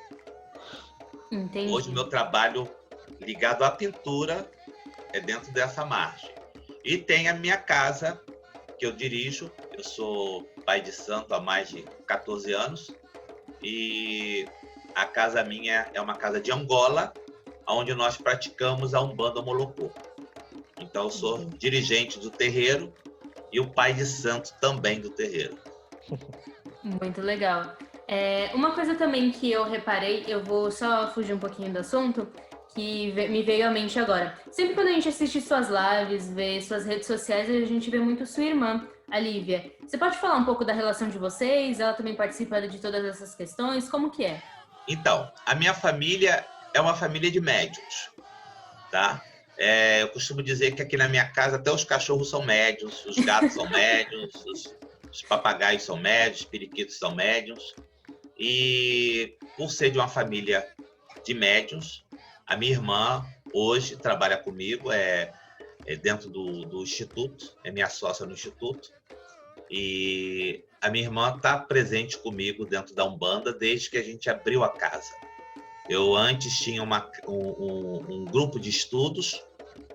Entendi. Hoje o meu trabalho ligado à pintura é dentro dessa margem. E tem a minha casa, que eu dirijo. Eu sou pai de santo há mais de 14 anos. E a casa minha é uma casa de Angola, onde nós praticamos a Umbanda Molocô. Então, eu sou dirigente do terreiro e o pai de santo também do terreiro. Muito legal. Uma coisa também que eu reparei, eu vou só fugir um pouquinho do assunto, que me veio à mente agora. Sempre quando a gente assiste suas lives, vê suas redes sociais, a gente vê muito sua irmã, a Lívia. Você pode falar um pouco da relação de vocês? Ela também participa de todas essas questões? Como que é? Então, a minha família é uma família de médiuns, tá? Eu costumo dizer que aqui na minha casa até os cachorros são médiuns, os gatos são médiuns, os papagaios são médiuns, os periquitos são médiuns. E por ser de uma família de médiuns, a minha irmã hoje trabalha comigo, dentro do Instituto, é minha sócia no Instituto. E a minha irmã está presente comigo dentro da Umbanda desde que a gente abriu a casa. Eu antes tinha um grupo de estudos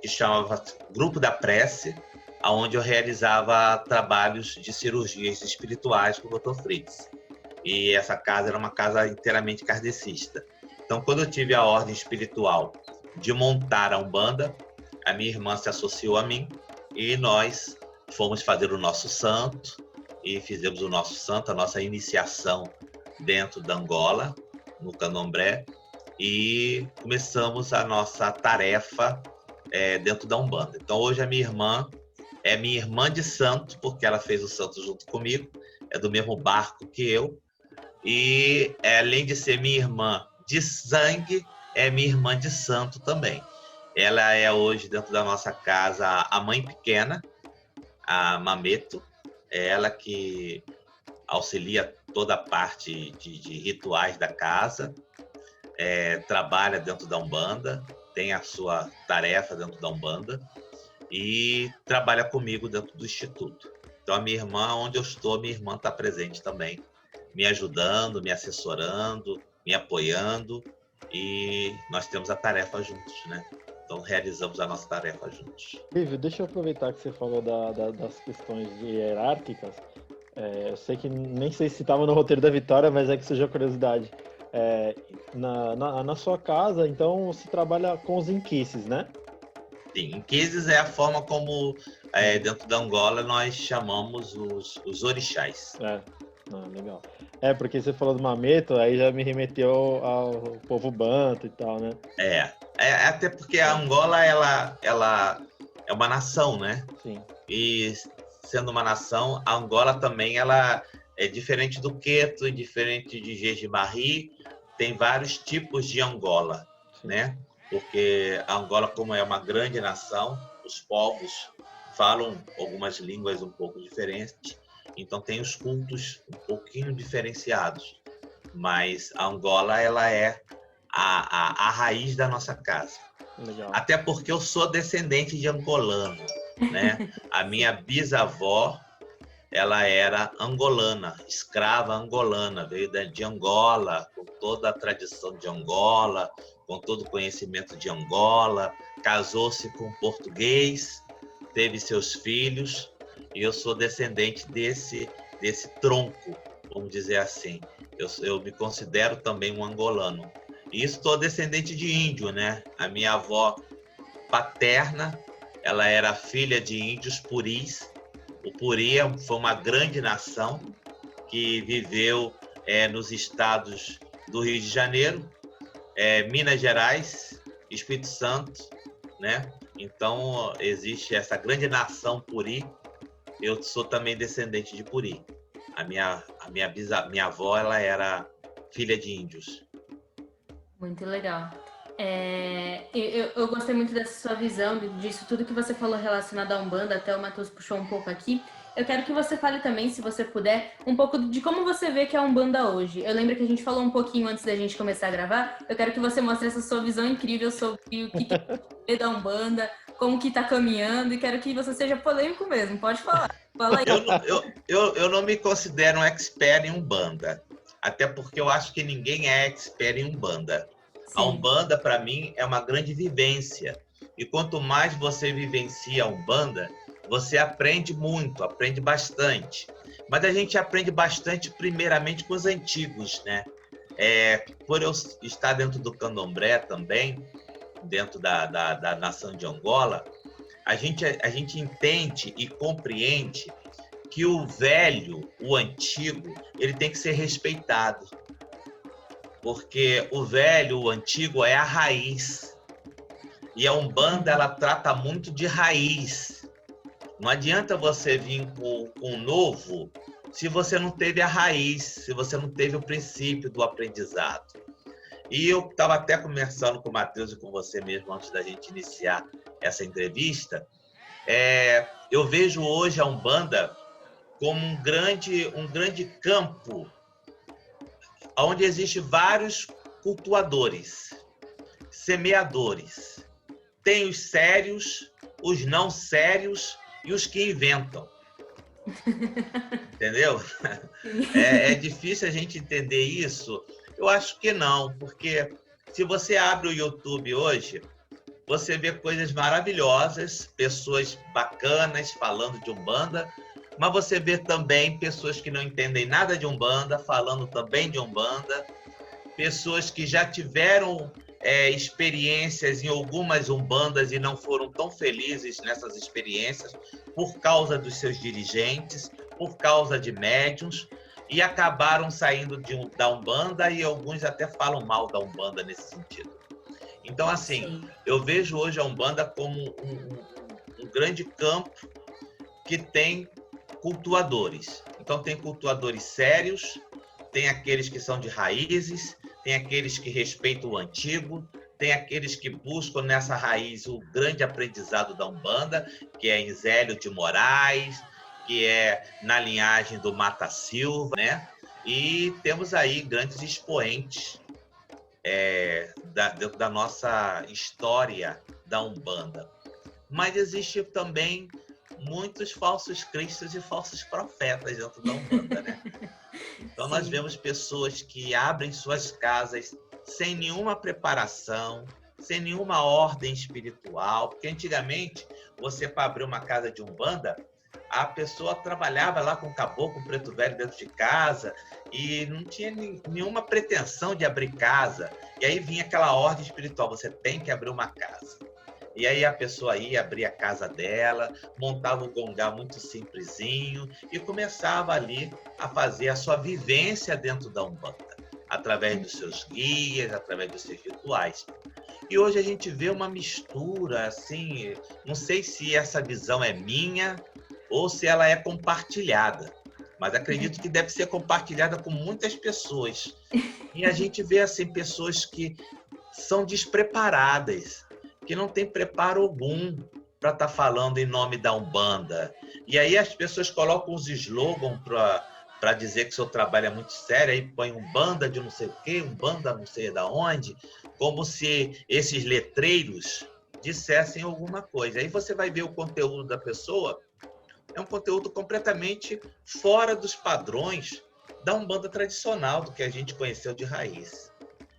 que chamava Grupo da Prece, onde eu realizava trabalhos de cirurgias espirituais com o Dr. Fritz. E essa casa era uma casa inteiramente kardecista. Então, quando eu tive a ordem espiritual de montar a Umbanda, a minha irmã se associou a mim e nós fomos fazer o nosso santo e fizemos o nosso santo, a nossa iniciação dentro da Angola, no Candomblé, e começamos a nossa tarefa dentro da Umbanda. Então, hoje a minha irmã é minha irmã de santo, porque ela fez o santo junto comigo, é do mesmo barco que eu, e além de ser minha irmã de sangue, é minha irmã de santo também. Ela é hoje, dentro da nossa casa, a mãe pequena, a Mameto. É ela que auxilia toda a parte de rituais da casa, trabalha dentro da Umbanda, tem a sua tarefa dentro da Umbanda e trabalha comigo dentro do Instituto. Então, a minha irmã, onde eu estou, a minha irmã está presente também, me ajudando, me assessorando, me apoiando, e nós temos a tarefa juntos, né? Então, realizamos a nossa tarefa juntos. Lívio, deixa eu aproveitar que você falou das questões hierárquicas. Eu sei que nem sei se estava no roteiro da Vitória, mas é que surgiu a curiosidade. Na sua casa, então, você trabalha com os inquices, né? Sim, inquices é a forma como, dentro da Angola, nós chamamos os orixás. Legal. Porque você falou do Mameto, aí já me remeteu ao povo banto e tal, né? Até porque a Angola, ela é uma nação, né? Sim. E sendo uma nação, a Angola também ela é diferente do Queto, diferente de Jeje-Marie, tem vários tipos de Angola, sim, né? Porque a Angola, como é uma grande nação, os povos falam algumas línguas um pouco diferentes, então tem os cultos um pouquinho diferenciados, mas a Angola ela é a raiz da nossa casa. Legal. Até porque eu sou descendente de angolano, né? A minha bisavó, ela era angolana, escrava angolana, veio de Angola, com toda a tradição de Angola, com todo o conhecimento de Angola, casou-se com um português, teve seus filhos, e eu sou descendente desse tronco, vamos dizer assim. Eu me considero também um angolano. E estou descendente de índio, né? A minha avó paterna, ela era filha de índios puris. O Puri foi uma grande nação que viveu nos estados do Rio de Janeiro, Minas Gerais, Espírito Santo, né? Então, existe essa grande nação Puri. Eu sou também descendente de Puri. A minha avó, ela era filha de índios. Muito legal. Eu gostei muito dessa sua visão, disso tudo que você falou relacionado à Umbanda, até o Matheus puxou um pouco aqui. Eu quero que você fale também, se você puder, um pouco de como você vê que é a Umbanda hoje. Eu lembro que a gente falou um pouquinho antes da gente começar a gravar. Eu quero que você mostre essa sua visão incrível sobre o que é da Umbanda, como que tá caminhando, e quero que você seja polêmico mesmo. Pode falar. Fala aí. Eu não me considero um expert em Umbanda, até porque eu acho que ninguém é expert em Umbanda. Sim. A Umbanda, para mim, é uma grande vivência. E quanto mais você vivencia a Umbanda, você aprende muito, aprende bastante. Mas a gente aprende bastante, primeiramente, com os antigos, né? Por eu estar dentro do Candomblé também, dentro da nação de Angola, a gente entende e compreende que o velho, o antigo, ele tem que ser respeitado. Porque o velho, o antigo, é a raiz. E a Umbanda, ela trata muito de raiz. Não adianta você vir com o novo se você não teve a raiz, se você não teve o princípio do aprendizado. E eu estava até conversando com o Matheus e com você mesmo antes da gente iniciar essa entrevista. Eu vejo hoje a Umbanda como um grande campo onde existem vários cultuadores, semeadores. Tem os sérios, os não sérios e os que inventam. Entendeu? É difícil a gente entender isso? Eu acho que não, porque se você abre o YouTube hoje, você vê coisas maravilhosas, pessoas bacanas falando de Umbanda, mas você vê também pessoas que não entendem nada de Umbanda falando também de Umbanda, pessoas que já tiveram experiências em algumas Umbandas e não foram tão felizes nessas experiências por causa dos seus dirigentes, por causa de médiuns, e acabaram saindo da Umbanda, e alguns até falam mal da Umbanda nesse sentido. Então, assim, sim, eu vejo hoje a Umbanda como um grande campo que tem cultuadores. Então, tem cultuadores sérios, tem aqueles que são de raízes, tem aqueles que respeitam o antigo, tem aqueles que buscam nessa raiz o grande aprendizado da Umbanda, que é em Zélio de Moraes, que é na linhagem do Mata Silva, né? E temos aí grandes expoentes da nossa história da Umbanda. Mas existe também muitos falsos cristos e falsos profetas dentro da Umbanda, né? Então nós vemos pessoas que abrem suas casas sem nenhuma preparação, sem nenhuma ordem espiritual, porque antigamente você, para abrir uma casa de Umbanda, a pessoa trabalhava lá com o caboclo preto velho dentro de casa e não tinha nenhuma pretensão de abrir casa. E aí vinha aquela ordem espiritual, você tem que abrir uma casa. E aí a pessoa ia abrir a casa dela, montava um gongá muito simplesinho e começava ali a fazer a sua vivência dentro da Umbanda, através dos seus guias, através dos seus rituais. E hoje a gente vê uma mistura, assim, não sei se essa visão é minha ou se ela é compartilhada, mas acredito que deve ser compartilhada com muitas pessoas. E a gente vê, assim, pessoas que são despreparadas, que não têm preparo algum para estar falando em nome da Umbanda. E aí as pessoas colocam os slogans para dizer que o seu trabalho é muito sério, aí põe Umbanda de não sei o quê, Umbanda não sei de onde, como se esses letreiros dissessem alguma coisa. Aí você vai ver o conteúdo da pessoa, é um conteúdo completamente fora dos padrões da Umbanda tradicional, do que a gente conheceu de raiz.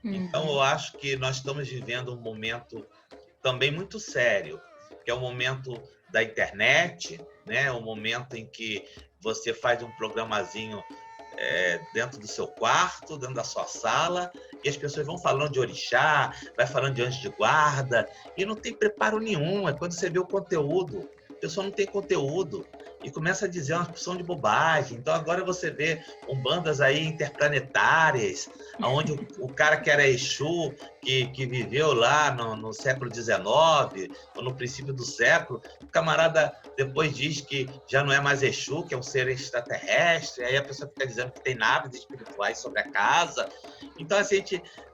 Então, eu acho que nós estamos vivendo um momento também muito sério, que é o momento da internet, né? O momento em que você faz um programazinho dentro do seu quarto, dentro da sua sala, e as pessoas vão falando de orixá, vai falando de anjo de guarda, e não tem preparo nenhum. É quando você vê o conteúdo, a pessoa não tem conteúdo e começa a dizer uma porção de bobagem. Então agora você vê umbandas aí interplanetárias, onde o cara que era Exu, que viveu lá no século XIX, ou no princípio do século, o camarada depois diz que já não é mais Exu, que é um ser extraterrestre, aí a pessoa fica dizendo que tem naves espirituais sobre a casa. Então, assim,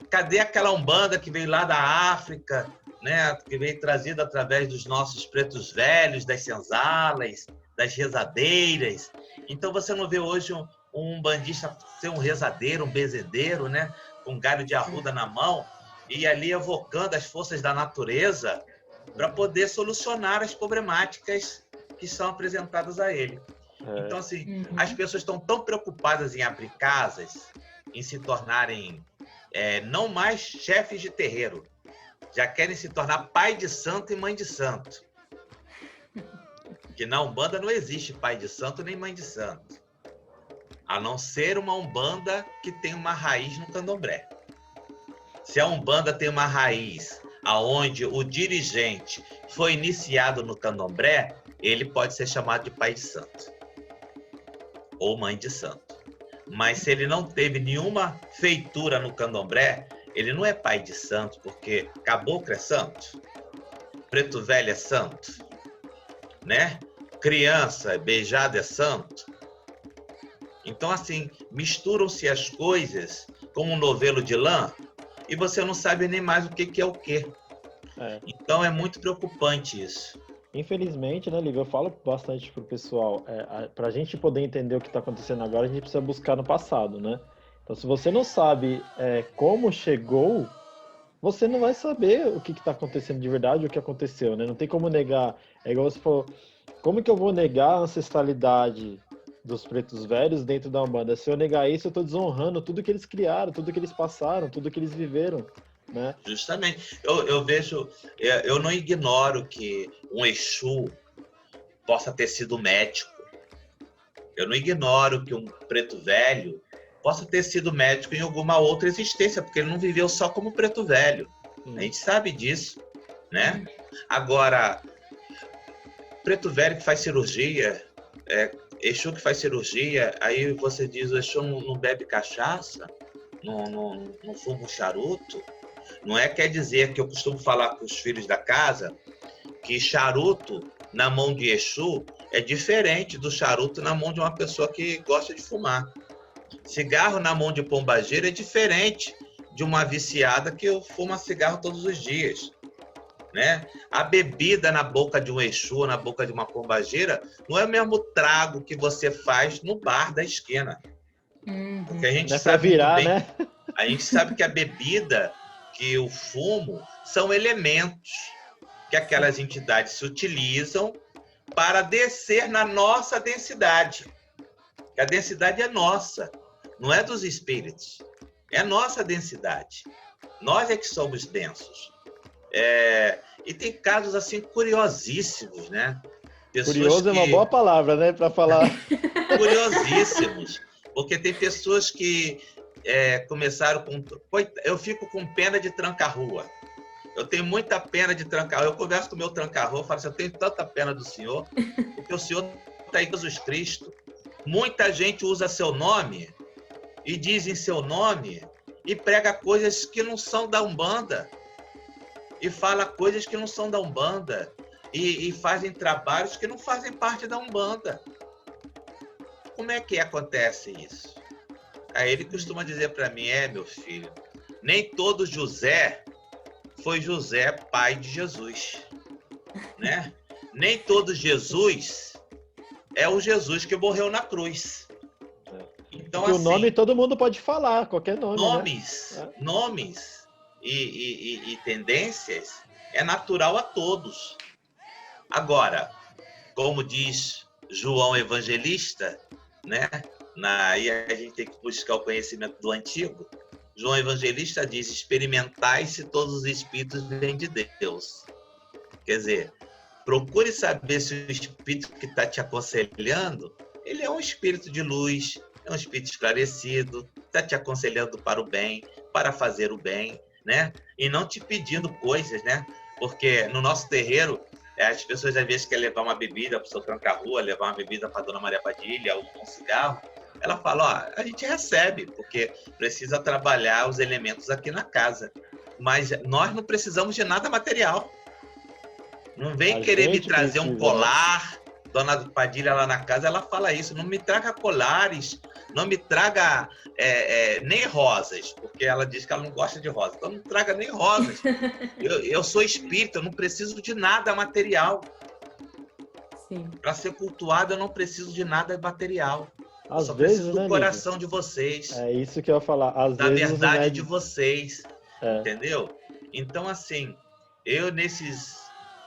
cadê aquela umbanda que veio lá da África, né, que veio trazida através dos nossos pretos velhos, das senzalas, das rezadeiras? Então você não vê hoje um umbandista ser um rezadeiro, um bezedeiro, né, com galho de arruda na mão, e ali evocando as forças da natureza para poder solucionar as problemáticas que são apresentadas a ele. Então, assim, as pessoas estão tão preocupadas em abrir casas, em se tornarem não mais chefes de terreiro, já querem se tornar pai de santo e mãe de santo. Que na Umbanda não existe pai de santo nem mãe de santo, a não ser uma Umbanda que tem uma raiz no Candomblé. Se a Umbanda tem uma raiz aonde o dirigente foi iniciado no Candomblé, ele pode ser chamado de pai de santo ou mãe de santo. Mas se ele não teve nenhuma feitura no Candomblé, ele não é pai de santo, porque caboclo é santo, preto velho é santo, né? Criança beijada é santo. Então, assim, misturam-se as coisas como um novelo de lã e você não sabe nem mais o que é o quê. Então, é muito preocupante isso. Infelizmente, né, Lívia, eu falo bastante pro pessoal, para a gente poder entender o que está acontecendo agora, a gente precisa buscar no passado, né? Então, se você não sabe como chegou, você não vai saber o que está acontecendo de verdade, o que aconteceu, né? Não tem como negar. É igual você falou, como que eu vou negar a ancestralidade dos pretos velhos dentro da Umbanda? Se eu negar isso, eu estou desonrando tudo que eles criaram, tudo que eles passaram, tudo que eles viveram, né? Justamente. Eu vejo, eu não ignoro que um Exu possa ter sido médico. Eu não ignoro que um preto velho possa ter sido médico em alguma outra existência, porque ele não viveu só como preto velho. A gente sabe disso, né? Agora, preto velho que faz cirurgia, Exu que faz cirurgia, aí você diz, o Exu não bebe cachaça, não fuma um charuto. Não quer dizer que eu costumo falar com os filhos da casa que charuto na mão de Exu é diferente do charuto na mão de uma pessoa que gosta de fumar. Cigarro na mão de pombagira é diferente de uma viciada que fuma cigarro todos os dias, né? A bebida na boca de um Exu, na boca de uma pombagira, não é o mesmo trago que você faz no bar da esquina. Porque a gente Não é pra sabe muito virar, bem, né? a gente sabe que a bebida, que o fumo, são elementos que aquelas entidades se utilizam para descer na nossa densidade. A densidade é nossa, não é dos espíritos. É nossa densidade. Nós é que somos densos. E tem casos assim curiosíssimos, né? Pessoas Curioso é uma boa palavra, né, para falar. Curiosíssimos. Porque tem pessoas que começaram com... Eu fico com pena de tranca-rua. Eu tenho muita pena de tranca-rua. Eu converso com o meu tranca-rua, falo assim, eu tenho tanta pena do senhor, porque o senhor está aí, Jesus Cristo. Muita gente usa seu nome e diz em seu nome e prega coisas que não são da Umbanda. E fala coisas que não são da Umbanda. E fazem trabalhos que não fazem parte da Umbanda. Como é que acontece isso? Aí ele costuma dizer para mim, meu filho, nem todo José foi José, pai de Jesus, né? Nem todo Jesus é o Jesus que morreu na cruz. Então, Porque assim, o nome todo mundo pode falar, qualquer nome, nomes e tendências é natural a todos. Agora, como diz João Evangelista, né? Aí a gente tem que buscar o conhecimento do antigo. João Evangelista diz, experimentai se todos os espíritos vêm de Deus. Quer dizer, procure saber se o espírito que está te aconselhando, ele é um espírito de luz, é um espírito esclarecido, está te aconselhando para o bem, para fazer o bem, né? E não te pedindo coisas, né? Porque no nosso terreiro, as pessoas às vezes querem levar uma bebida para o seu tranca-rua, levar uma bebida para a dona Maria Padilha, ou um cigarro. Ela fala, a gente recebe, porque precisa trabalhar os elementos aqui na casa. Mas nós não precisamos de nada material. Não vem querer me trazer um colar. Dona Padilha lá na casa, ela fala isso. Não me traga colares, não me traga nem rosas, porque ela diz que ela não gosta de rosas. Então não traga nem rosas. Eu sou espírita, eu não preciso de nada material. Para ser cultuado, eu não preciso de nada material. Às só vezes, preciso do coração de vocês. É isso que eu ia falar. Às da vezes, verdade de vocês. Entendeu? Então, assim, eu nesses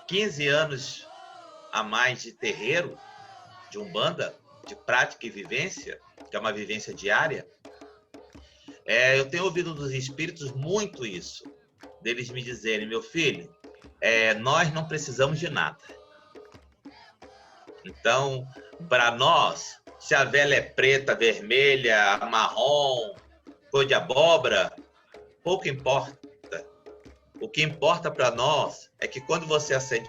15 anos a mais de terreiro, de Umbanda, de prática e vivência, que é uma vivência diária, eu tenho ouvido dos espíritos muito isso. Deles me dizerem, meu filho, nós não precisamos de nada. Então, para nós, se a vela é preta, vermelha, marrom, cor de abóbora, pouco importa. O que importa para nós é que quando você acende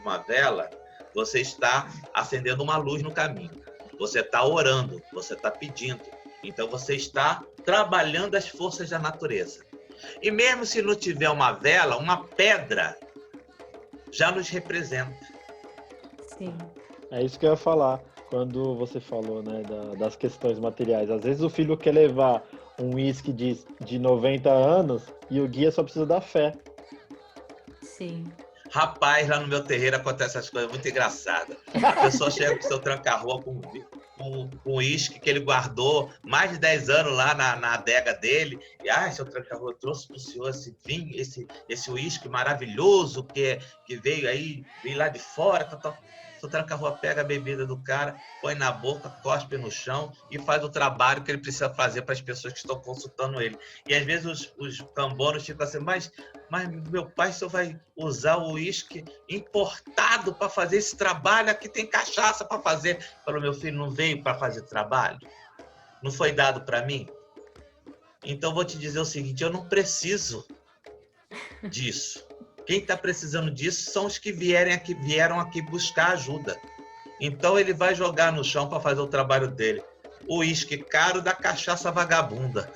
uma vela, você está acendendo uma luz no caminho. Você está orando, você está pedindo. Então, você está trabalhando as forças da natureza. E mesmo se não tiver uma vela, uma pedra já nos representa. Sim. É isso que eu ia falar. Quando você falou, né, das questões materiais. Às vezes o filho quer levar um uísque de 90 anos e o guia só precisa da fé. Sim. Rapaz, lá no meu terreiro acontecem essas coisas muito engraçadas. A pessoa chega com o seu tranca-rua com uísque que ele guardou mais de 10 anos lá na adega dele. E, seu tranca-rua, eu trouxe para o senhor esse vinho, esse uísque maravilhoso que veio lá de fora, tal. O tranca-rua pega a bebida do cara, põe na boca, cospe no chão e faz o trabalho que ele precisa fazer para as pessoas que estão consultando ele. E às vezes os cambonos ficam assim, mas meu pai só vai usar o uísque importado para fazer esse trabalho, aqui tem cachaça para fazer. Falou, meu filho, não veio para fazer trabalho? Não foi dado para mim? Então vou te dizer o seguinte, eu não preciso disso. Quem está precisando disso são os que vieram aqui buscar ajuda. Então ele vai jogar no chão para fazer o trabalho dele. O uísque caro da cachaça vagabunda.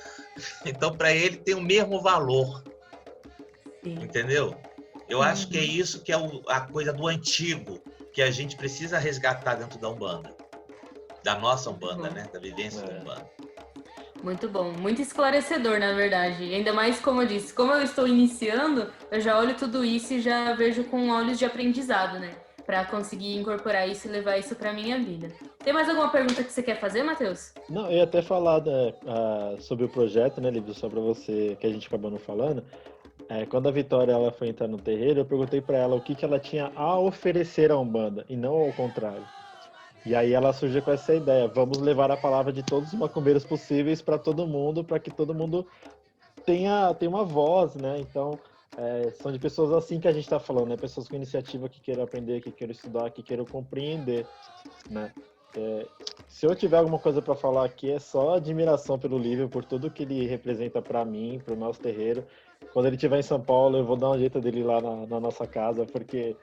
Então para ele tem o mesmo valor. Sim. Entendeu? Eu acho que é isso que é a coisa do antigo, que a gente precisa resgatar dentro da Umbanda. Da nossa Umbanda, né? Da vivência da Umbanda. Muito bom, muito esclarecedor, na verdade. Ainda mais, como eu disse, como eu estou iniciando, eu já olho tudo isso e já vejo com olhos de aprendizado, né? Para conseguir incorporar isso e levar isso para minha vida. Tem mais alguma pergunta que você quer fazer, Matheus? Não, eu ia até falar sobre o projeto, né, Lívia, só para você, que a gente acabou não falando. Quando a Vitória ela foi entrar no terreiro, eu perguntei para ela o que ela tinha a oferecer à Umbanda, e não ao contrário. E aí ela surgiu com essa ideia, vamos levar a palavra de todos os macumbeiros possíveis para todo mundo, para que todo mundo tenha uma voz, né? Então, são de pessoas assim que a gente está falando, né? Pessoas com iniciativa que queiram aprender, que queiram estudar, que queiram compreender, né? Se eu tiver alguma coisa para falar aqui, é só admiração pelo Lívio, por tudo que ele representa para mim, para o nosso terreiro. Quando ele estiver em São Paulo, eu vou dar um jeito dele lá na nossa casa, porque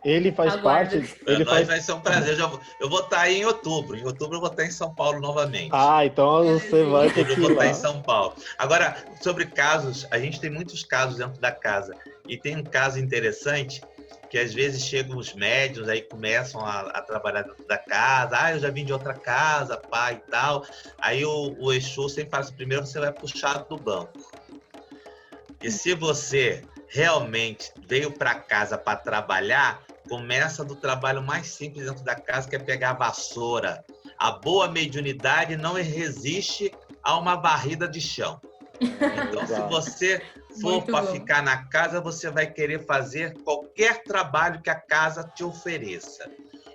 ele faz Aguardo. parte... Ele Nós faz... vai ser um prazer. Eu vou estar aí em outubro. Em outubro eu vou estar em São Paulo novamente. Ah, então você vai ter que Eu vou ir estar lá. em São Paulo. Agora, sobre casos, a gente tem muitos casos dentro da casa. E tem um caso interessante, que às vezes chegam os médiuns, aí começam a trabalhar dentro da casa. Ah, eu já vim de outra casa, pai e tal. Aí o Exu sempre fala assim, primeiro você vai puxar do banco. E se você realmente veio para casa para trabalhar, começa do trabalho mais simples dentro da casa, que é pegar a vassoura. A boa mediunidade não resiste a uma varrida de chão. Então, se você for para ficar na casa, você vai querer fazer qualquer trabalho que a casa te ofereça.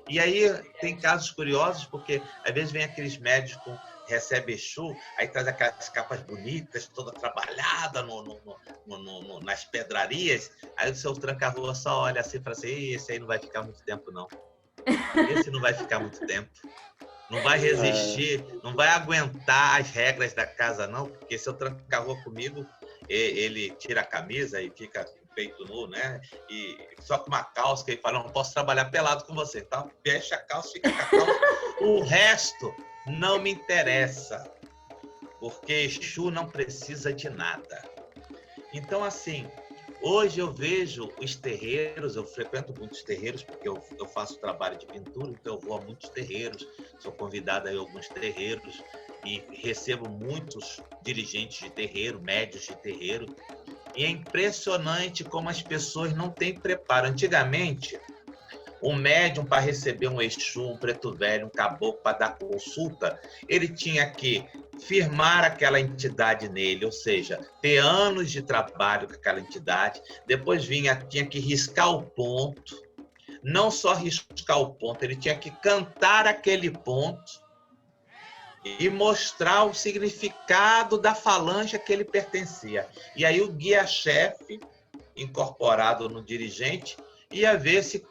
E aí tem casos curiosos, porque às vezes vem aqueles médicos com recebe Exu, aí traz aquelas capas bonitas, toda trabalhada nas pedrarias, aí o seu tranca-rua só olha assim e fala assim, esse aí não vai ficar muito tempo, não. Esse não vai ficar muito tempo. Não vai resistir, não vai aguentar as regras da casa, não, porque se eu tranca-rua comigo, ele tira a camisa e fica com o peito nu, né? E só com uma calça, que ele fala, não posso trabalhar pelado com você, tá? Fecha a calça, fica com a calça. O resto não me interessa, porque Exu não precisa de nada. Então, assim, hoje eu vejo os terreiros, eu frequento muitos terreiros, porque eu faço trabalho de pintura, então eu vou a muitos terreiros, sou convidado a alguns terreiros e recebo muitos dirigentes de terreiro, médios de terreiro, e é impressionante como as pessoas não têm preparo. Antigamente, um médium para receber um Exu, um preto velho, um caboclo para dar consulta, ele tinha que firmar aquela entidade nele, ou seja, ter anos de trabalho com aquela entidade, depois tinha que riscar o ponto, não só riscar o ponto, ele tinha que cantar aquele ponto e mostrar o significado da falange a que ele pertencia. E aí o guia-chefe, incorporado no dirigente, ia ver se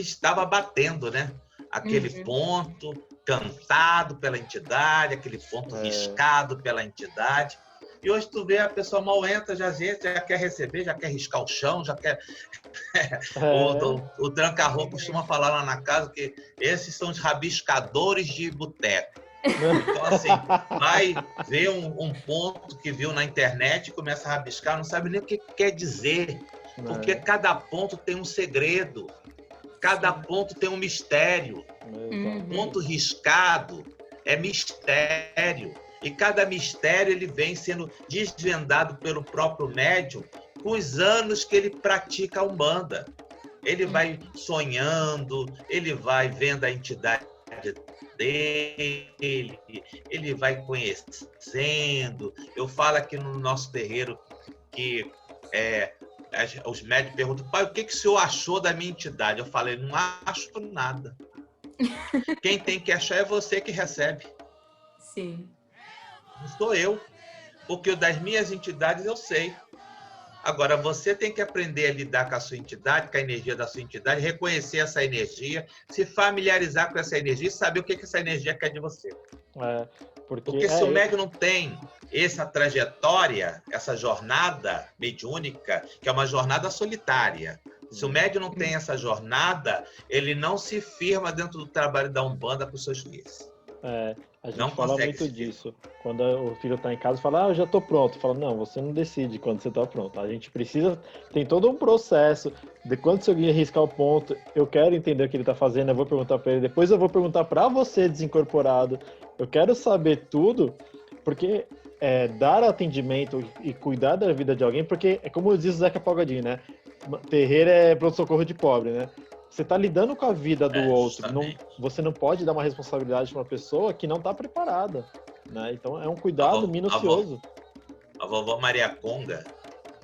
estava batendo, né? Aquele ponto cantado pela entidade, aquele ponto riscado pela entidade. E hoje tu vê, a pessoa mal entra, já quer receber, já quer riscar o chão, já quer... O tranca-rua costuma falar lá na casa que esses são os rabiscadores de boteco. Então, assim, vai ver um ponto que viu na internet, começa a rabiscar, não sabe nem o que quer dizer, porque cada ponto tem um segredo. Cada ponto tem um mistério. Ponto riscado é mistério. E cada mistério ele vem sendo desvendado pelo próprio médium com os anos que ele pratica a Umbanda. Ele vai sonhando, ele vai vendo a entidade dele, ele vai conhecendo. Eu falo aqui no nosso terreiro que os médicos perguntam, pai, o que o senhor achou da minha entidade? Eu falei, não acho nada. Quem tem que achar é você que recebe. Sim. Não sou eu. Porque das minhas entidades eu sei. Agora, você tem que aprender a lidar com a sua entidade, com a energia da sua entidade, reconhecer essa energia, se familiarizar com essa energia e saber o que essa energia quer de você. Porque se o médium não tem essa trajetória, essa jornada mediúnica, que é uma jornada solitária, se o médium não tem essa jornada, ele não se firma dentro do trabalho da Umbanda com os seus guias. A gente fala muito disso. Quando o filho está em casa, fala, eu já estou pronto. Fala, não, você não decide quando você está pronto. A gente precisa, tem todo um processo de quando seu guia riscar o ponto, eu quero entender o que ele está fazendo, eu vou perguntar para ele, depois eu vou perguntar para você, desincorporado. Eu quero saber tudo, Porque dar atendimento e cuidar da vida de alguém, porque é como diz o Zeca Pagodinho, né? Terreiro é pronto-socorro de pobre, né? Você está lidando com a vida do outro. Você não pode dar uma responsabilidade para uma pessoa que não está preparada, né? Então é um cuidado minucioso. A vovó Maria Conga,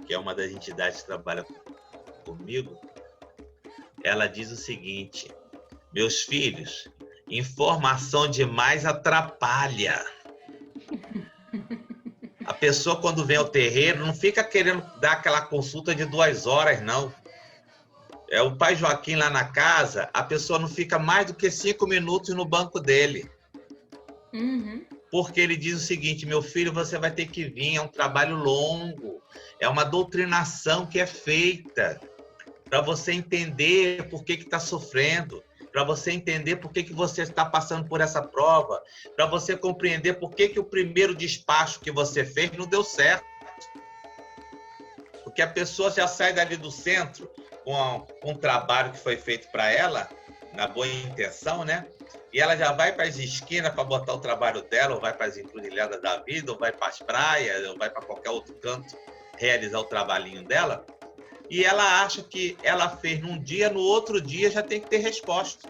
que é uma das entidades que trabalha comigo, ela diz o seguinte: meus filhos, informação demais atrapalha. A pessoa, quando vem ao terreiro, não fica querendo dar aquela consulta de 2 horas, não. O pai Joaquim lá na casa, a pessoa não fica mais do que 5 minutos no banco dele. Uhum. Porque ele diz o seguinte: meu filho, você vai ter que vir, é um trabalho longo, é uma doutrinação que é feita para você entender por que está sofrendo, para você entender por que você está passando por essa prova, para você compreender por que o primeiro despacho que você fez não deu certo. Porque a pessoa já sai dali do centro com um trabalho que foi feito para ela, na boa intenção, né? E ela já vai para as esquinas para botar o trabalho dela, ou vai para as encruzilhadas da vida, ou vai para as praias, ou vai para qualquer outro canto realizar o trabalhinho dela. E ela acha que ela fez num dia, no outro dia já tem que ter resposta.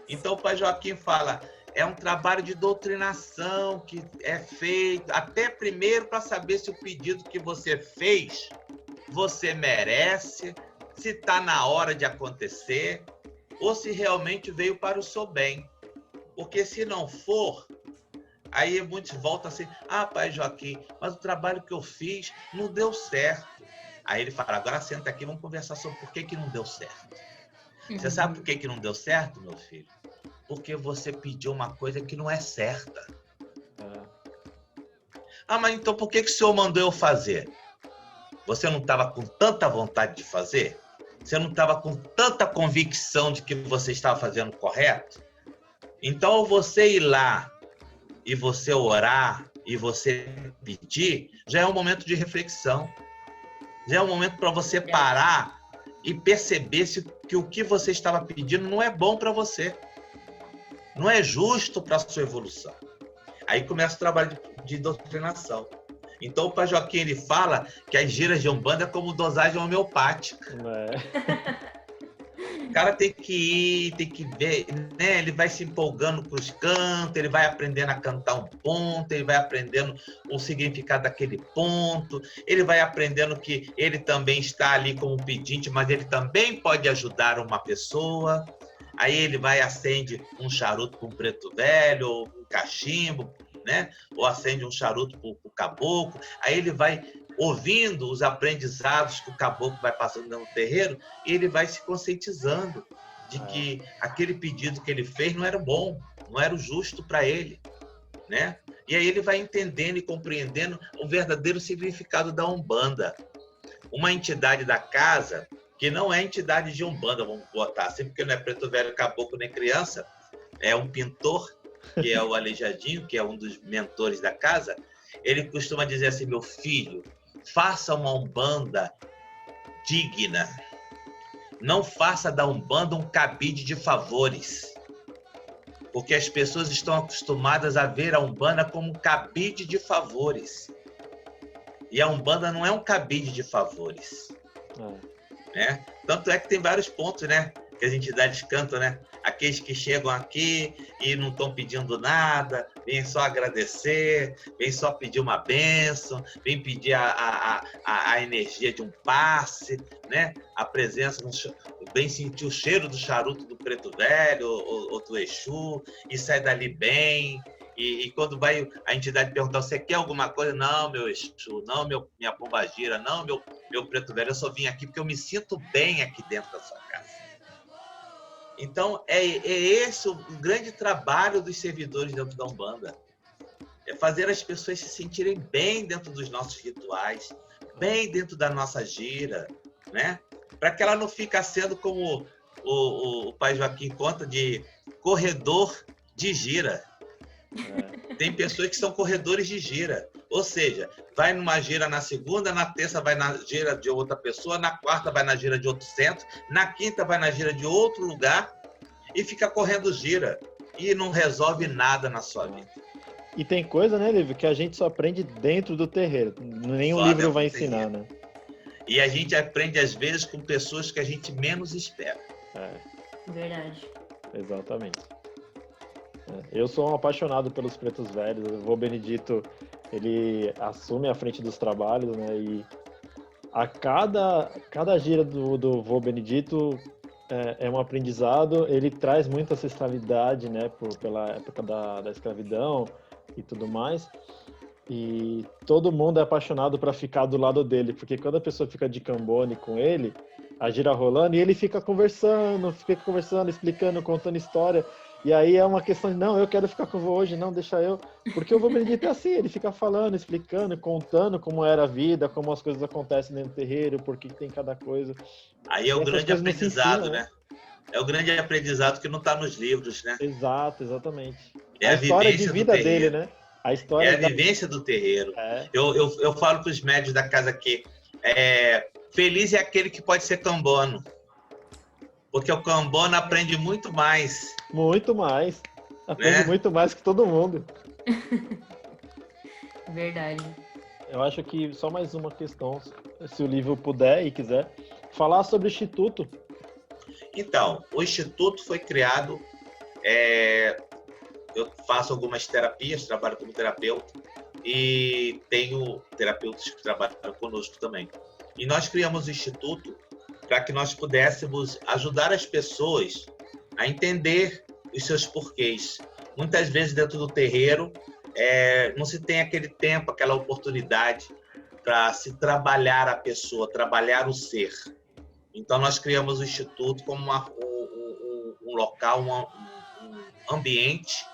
Então o pai Joaquim fala, é um trabalho de doutrinação que é feito até primeiro para saber se o pedido que você fez, você merece, se está na hora de acontecer, ou se realmente veio para o seu bem. Porque se não for, aí muitos voltam assim, pai Joaquim, mas o trabalho que eu fiz não deu certo. Aí ele fala, agora senta aqui, vamos conversar sobre por que não deu certo. Você sabe por que não deu certo, meu filho? Porque você pediu uma coisa que não é certa. Mas então por que o senhor mandou eu fazer? Você não estava com tanta vontade de fazer? Você não estava com tanta convicção de que você estava fazendo correto? Então, ao você ir lá e você orar e você pedir, já é um momento de reflexão. Já é um momento para você parar e perceber que o que você estava pedindo não é bom para você. Não é justo para a sua evolução. Aí começa o trabalho de doutrinação. Então o pai Joaquim ele fala que as giras de Umbanda é como dosagem homeopática. O cara tem que ir, tem que ver, né? Ele vai se empolgando com os cantos, ele vai aprendendo a cantar um ponto, ele vai aprendendo o significado daquele ponto, ele vai aprendendo que ele também está ali como pedinte, mas ele também pode ajudar uma pessoa. Aí ele vai acende um charuto com um preto velho, ou um cachimbo, né? Ou acende um charuto para o caboclo. Aí ele vai ouvindo os aprendizados que o caboclo vai passando no terreiro e ele vai se conscientizando de que aquele pedido que ele fez não era bom, não era o justo para ele, né? E aí ele vai entendendo e compreendendo o verdadeiro significado da Umbanda. Uma entidade da casa que não é entidade de Umbanda, vamos botar assim, porque não é preto velho, caboclo nem criança, é um pintor, que é o Aleijadinho, que é um dos mentores da casa. Ele costuma dizer assim, meu filho, faça uma Umbanda digna. Não faça da Umbanda um cabide de favores. Porque as pessoas estão acostumadas a ver a Umbanda como um cabide de favores. E a Umbanda não é um cabide de favores. Né? Tanto é que tem vários pontos, né? Que as entidades cantam, né? Aqueles que chegam aqui e não estão pedindo nada, vêm só agradecer, vêm só pedir uma bênção, vêm pedir a energia de um passe, né? A presença, vem sentir o cheiro do charuto do preto velho ou do Exu e sai dali bem. E quando vai a entidade perguntar, você quer alguma coisa? Não, meu Exu, não, minha pombagira, não, meu preto velho, eu só vim aqui porque eu me sinto bem aqui dentro da sua casa. Então, é esse o grande trabalho dos servidores dentro da Umbanda. É fazer as pessoas se sentirem bem dentro dos nossos rituais, bem dentro da nossa gira, né? Para que ela não fique sendo como o pai Joaquim conta, de corredor de gira. Tem pessoas que são corredores de gira, ou seja, vai numa gira na segunda, na terça vai na gira de outra pessoa, na quarta vai na gira de outro centro, na quinta vai na gira de outro lugar e fica correndo gira e não resolve nada na sua vida. E tem coisa, né, Lívio, que a gente só aprende dentro do terreiro. Nenhum Só livro dentro vai do ensinar, terreiro. né? E a gente aprende, às vezes, com pessoas que a gente menos espera. Verdade. Exatamente. Eu sou um apaixonado pelos pretos velhos. O vô Benedito, ele assume a frente dos trabalhos, né? E a cada gira do vô Benedito é um aprendizado. Ele traz muita ancestralidade, né? Pela época da escravidão e tudo mais. E todo mundo é apaixonado para ficar do lado dele, porque quando a pessoa fica de cambone com ele, a gira rolando, e ele fica conversando, explicando, contando história. E aí é uma questão de, não, eu quero ficar com o vô hoje, não, deixa eu. Porque o vô Benedito é assim, ele fica falando, explicando, contando como era a vida, como as coisas acontecem dentro do terreiro, por que tem cada coisa. Aí é E o essas grande coisas não se ensinam, aprendizado, né? É o grande aprendizado que não está nos livros, né? Exato, exatamente. É A a história de vivência do vida dele, terreiro. né? A É história a da... vivência do terreiro. É, Eu falo para os médios da casa que feliz é aquele que pode ser cambono, porque o cambono aprende muito mais, muito mais. Aprende né? muito mais que todo mundo. Verdade. Eu acho que só mais uma questão, se o livro puder e quiser, falar sobre o Instituto. Então, o Instituto foi criado, eu faço algumas terapias, trabalho como terapeuta, e tenho terapeutas que trabalham conosco também. E nós criamos o Instituto para que nós pudéssemos ajudar as pessoas a entender os seus porquês. Muitas vezes dentro do terreiro não se tem aquele tempo, aquela oportunidade para se trabalhar a pessoa, trabalhar o ser. Então nós criamos o Instituto como um local, um ambiente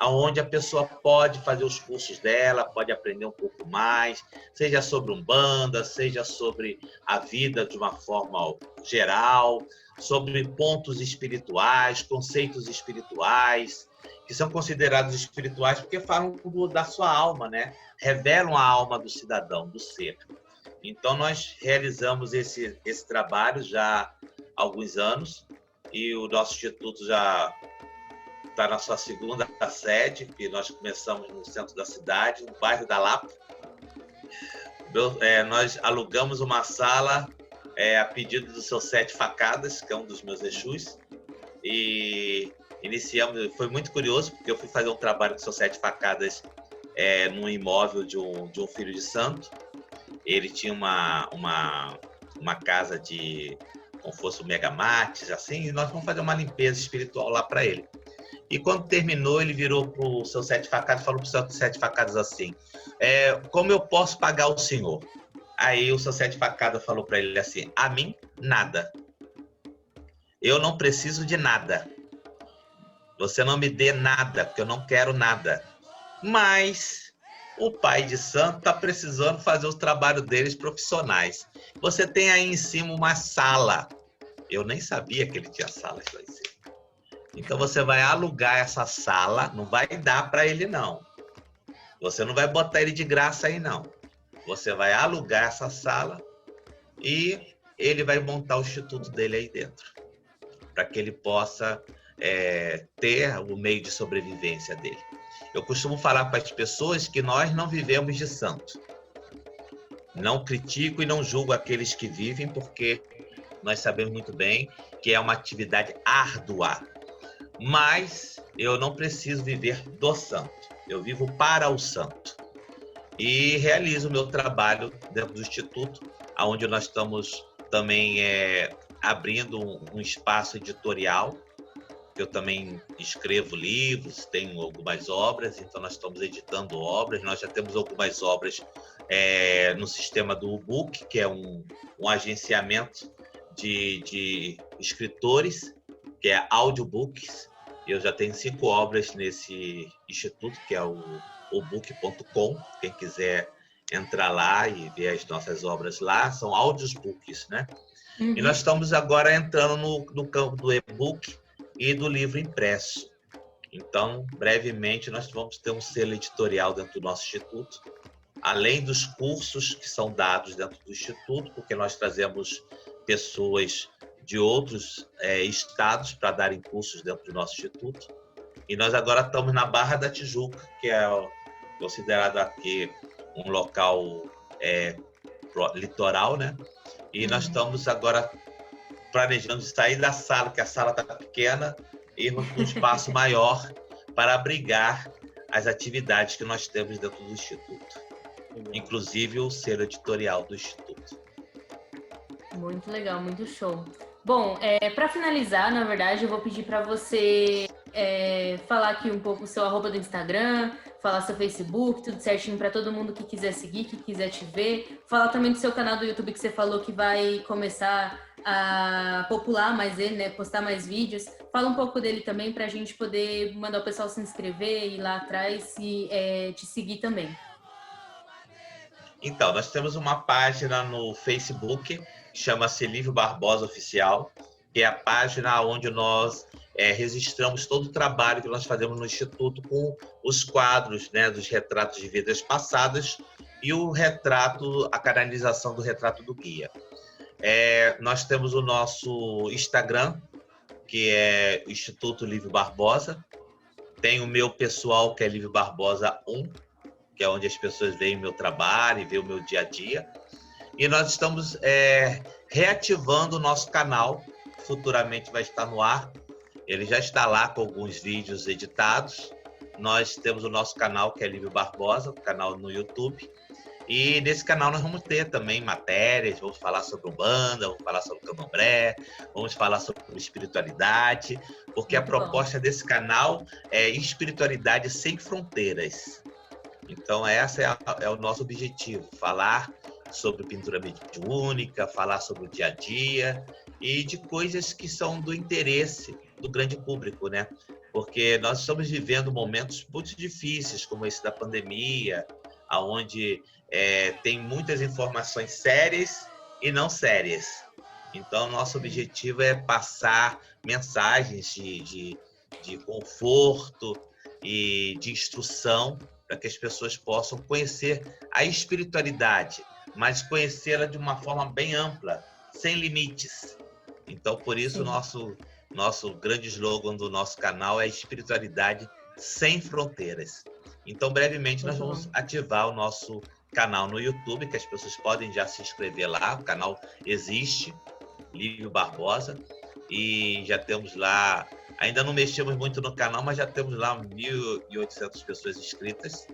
onde a pessoa pode fazer os cursos dela, pode aprender um pouco mais, seja sobre Umbanda, seja sobre a vida de uma forma geral, sobre pontos espirituais, conceitos espirituais, que são considerados espirituais porque falam da sua alma, né? Revelam a alma do cidadão, do ser. Então, nós realizamos esse trabalho já há alguns anos e o nosso instituto já está na sua segunda sede, que nós começamos no centro da cidade, no bairro da Lapa. Nós alugamos uma sala a pedido do seu Sete Facadas, que é um dos meus Exus, e iniciamos. Foi muito curioso, porque eu fui fazer um trabalho com o seu Sete Facadas num imóvel de um filho de santo. Ele tinha uma casa de como fosse o Megamates, assim, e nós vamos fazer uma limpeza espiritual lá para ele. E quando terminou, ele virou para o seu Sete Facadas e falou para o seu Sete Facadas assim, como eu posso pagar o senhor? Aí o seu Sete Facadas falou para ele assim, a mim, nada. Eu não preciso de nada. Você não me dê nada, porque eu não quero nada. Mas o pai de santo está precisando fazer os trabalhos deles profissionais. Você tem aí em cima uma sala. Eu nem sabia que ele tinha sala lá em cima. Então você vai alugar essa sala, não vai dar para ele não. Você não vai botar ele de graça aí não. Você vai alugar essa sala e ele vai montar o instituto dele aí dentro, para que ele possa ter o meio de sobrevivência dele. Eu costumo falar para as pessoas que nós não vivemos de santo. Não critico e não julgo aqueles que vivem, porque nós sabemos muito bem que é uma atividade árdua. Mas eu não preciso viver do santo. Eu vivo para o santo. E realizo o meu trabalho dentro do Instituto, onde nós estamos também abrindo um espaço editorial. Eu também escrevo livros, tenho algumas obras, então nós estamos editando obras. Nós já temos algumas obras no sistema do Ubook, que é um agenciamento de escritores, que é audiobooks. Eu já tenho 5 obras nesse instituto, que é o book.com. Quem quiser entrar lá e ver as nossas obras lá, são audiobooks, né? Uhum. E nós estamos agora entrando no campo do e-book e do livro impresso. Então, brevemente, nós vamos ter um selo editorial dentro do nosso instituto, além dos cursos que são dados dentro do instituto, porque nós trazemos pessoas de outros estados para darem cursos dentro do nosso instituto. E nós agora estamos na Barra da Tijuca, que é considerado aqui um local litoral, né? E nós estamos agora planejando sair da sala, que a sala está pequena, e irmos para um espaço maior para abrigar as atividades que nós temos dentro do Instituto. Inclusive o selo editorial do Instituto. Muito legal, muito show. Bom, para finalizar, na verdade, eu vou pedir para você falar aqui um pouco o seu @ do Instagram, falar seu Facebook, tudo certinho para todo mundo que quiser seguir, que quiser te ver. Falar também do seu canal do YouTube que você falou que vai começar a popular mais ele, né? Postar mais vídeos. Fala um pouco dele também para a gente poder mandar o pessoal se inscrever, ir lá atrás e te seguir também. Então, nós temos uma página no Facebook, que chama-se Lívio Barbosa Oficial, que é a página onde nós registramos todo o trabalho que nós fazemos no Instituto com os quadros, né, dos retratos de vidas passadas e o retrato, a canalização do retrato do guia. Nós temos o nosso Instagram, que é o Instituto Lívio Barbosa. Tem o meu pessoal, que é Lívio Barbosa 1, que é onde as pessoas veem o meu trabalho e veem o meu dia a dia. E nós estamos reativando o nosso canal, futuramente vai estar no ar. Ele já está lá com alguns vídeos editados. Nós temos o nosso canal, que é Lívio Barbosa, o canal no YouTube. E nesse canal nós vamos ter também matérias, vamos falar sobre Umbanda, vamos falar sobre Candomblé, vamos falar sobre espiritualidade, porque a proposta desse canal é espiritualidade sem fronteiras. Então, esse é o nosso objetivo, falar sobre pintura mediúnica, falar sobre o dia a dia e de coisas que são do interesse do grande público, né? Porque nós estamos vivendo momentos muito difíceis, como esse da pandemia, onde tem muitas informações sérias e não sérias. Então, nosso objetivo é passar mensagens de conforto e de instrução para que as pessoas possam conhecer a espiritualidade, mas conhecê-la de uma forma bem ampla, sem limites. Então, por isso, nosso grande slogan do nosso canal é espiritualidade sem fronteiras. Então, brevemente, nós vamos ativar o nosso canal no YouTube, que as pessoas podem já se inscrever lá. O canal existe, Lívio Barbosa, e já temos lá, ainda não mexemos muito no canal, mas já temos lá 1.800 pessoas inscritas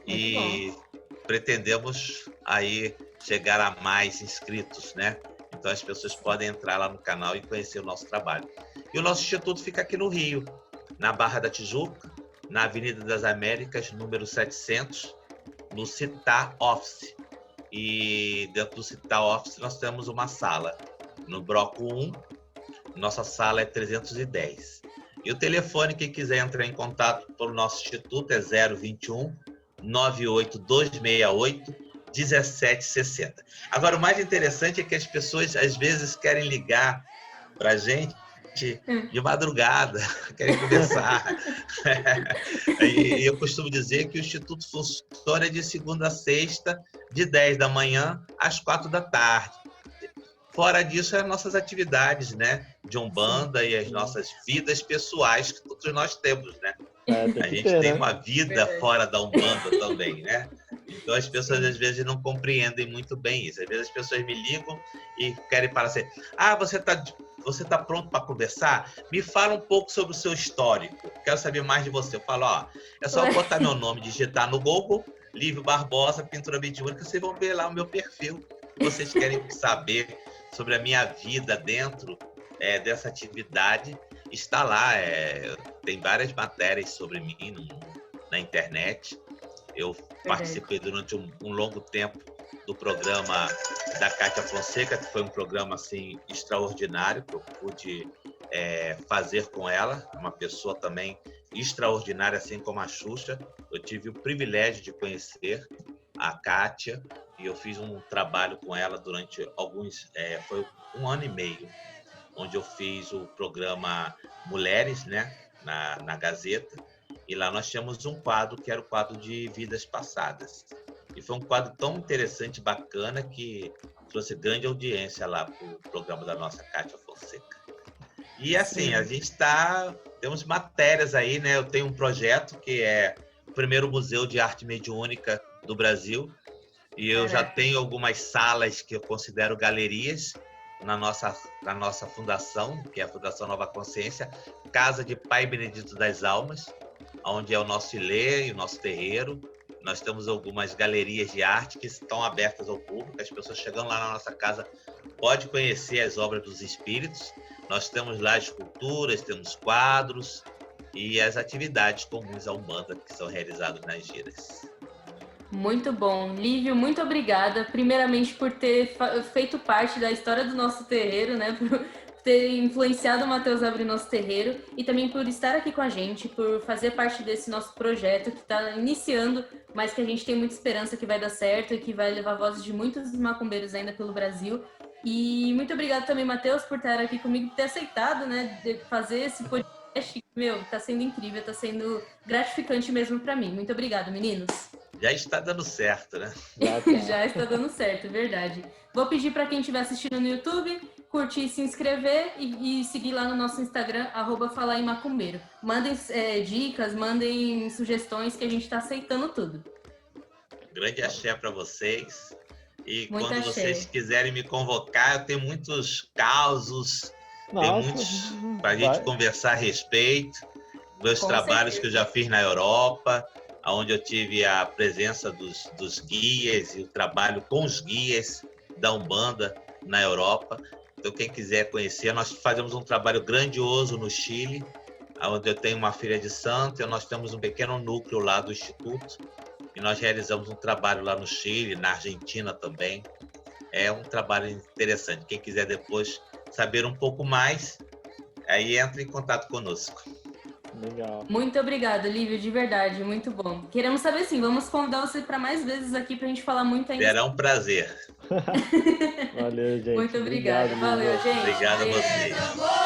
e pretendemos aí chegar a mais inscritos, né? Então as pessoas podem entrar lá no canal e conhecer o nosso trabalho. E o nosso instituto fica aqui no Rio, na Barra da Tijuca, na Avenida das Américas, número 700, no Città Office. E dentro do Città Office nós temos uma sala no bloco 1, nossa sala é 310. E o telefone, quem quiser entrar em contato pelo nosso instituto, é 021 98268 1760. Agora, o mais interessante é que as pessoas, às vezes, querem ligar para a gente de madrugada, querem conversar. E eu costumo dizer que o Instituto funciona de segunda a sexta, de 10 da manhã às 4 da tarde. Fora disso, as nossas atividades, né, de Umbanda e as nossas vidas pessoais que todos nós temos, né? A gente tem uma vida fora da Umbanda também, né? Então as pessoas às vezes não compreendem muito bem isso. Às vezes as pessoas me ligam e querem falar assim: ah, você tá pronto para conversar? Me fala um pouco sobre o seu histórico. Quero saber mais de você. Eu falo, ó, é só botar meu nome, digitar no Google, Lívio Barbosa, pintura mediúnica, vocês vão ver lá o meu perfil. Se vocês querem saber sobre a minha vida dentro dessa atividade, está lá. Tem várias matérias sobre mim na internet. Eu participei durante um longo tempo do programa da Kátia Fonseca, que foi um programa assim extraordinário que eu pude fazer com ela, uma pessoa também extraordinária, assim como a Xuxa. Eu tive o privilégio de conhecer a Kátia e eu fiz um trabalho com ela durante foi 1 ano e meio, onde eu fiz o programa Mulheres, né, na Gazeta. E lá nós tínhamos um quadro que era o quadro de vidas passadas. E foi um quadro tão interessante, bacana, que trouxe grande audiência lá para o programa da nossa Kátia Fonseca. E assim, a gente está temos matérias aí, né? Eu tenho um projeto que é o primeiro museu de arte mediúnica do Brasil. E eu já tenho algumas salas que eu considero galerias na nossa fundação, que é a Fundação Nova Consciência, Casa de Pai Benedito das Almas, onde é o nosso ilê e o nosso terreiro. Nós temos algumas galerias de arte que estão abertas ao público. As pessoas chegando lá na nossa casa podem conhecer as obras dos espíritos. Nós temos lá esculturas, temos quadros e as atividades comuns à Umbanda que são realizadas nas giras. Muito bom. Lívio, muito obrigada, primeiramente por ter feito parte da história do nosso terreiro, né? Por ter influenciado o Matheus a abrir nosso terreiro e também por estar aqui com a gente, por fazer parte desse nosso projeto que está iniciando, mas que a gente tem muita esperança que vai dar certo e que vai levar vozes de muitos macumbeiros ainda pelo Brasil. E muito obrigada também, Matheus, por estar aqui comigo, por ter aceitado, né, de fazer esse podcast. Meu, tá sendo incrível, tá sendo gratificante mesmo para mim. Muito obrigada, meninos. Já está dando certo, né? Já está dando certo, verdade. Vou pedir para quem estiver assistindo no YouTube, curtir, se inscrever e seguir lá no nosso Instagram, @falaemmacumbeiro. Mandem dicas, mandem sugestões que a gente está aceitando tudo. Grande axé para vocês. E Muito quando axé. vocês quiserem me convocar, eu tenho muitos causos, tem muitos para a gente conversar a respeito. Meus Com trabalhos certeza. que eu já fiz na Europa, onde eu tive a presença dos guias e o trabalho com os guias da Umbanda na Europa. Então, quem quiser conhecer, nós fazemos um trabalho grandioso no Chile, onde eu tenho uma filha de santo, e nós temos um pequeno núcleo lá do Instituto, e nós realizamos um trabalho lá no Chile, na Argentina também. É um trabalho interessante. Quem quiser depois saber um pouco mais, aí entra em contato conosco. Legal. Muito obrigada, Lívio, de verdade, muito bom. Queremos saber sim, vamos convidar você para mais vezes aqui para a gente falar muito ainda. Será um prazer. Valeu, gente. Muito obrigada. Obrigado, Valeu, Lívia. gente. Obrigado a Beijo. vocês.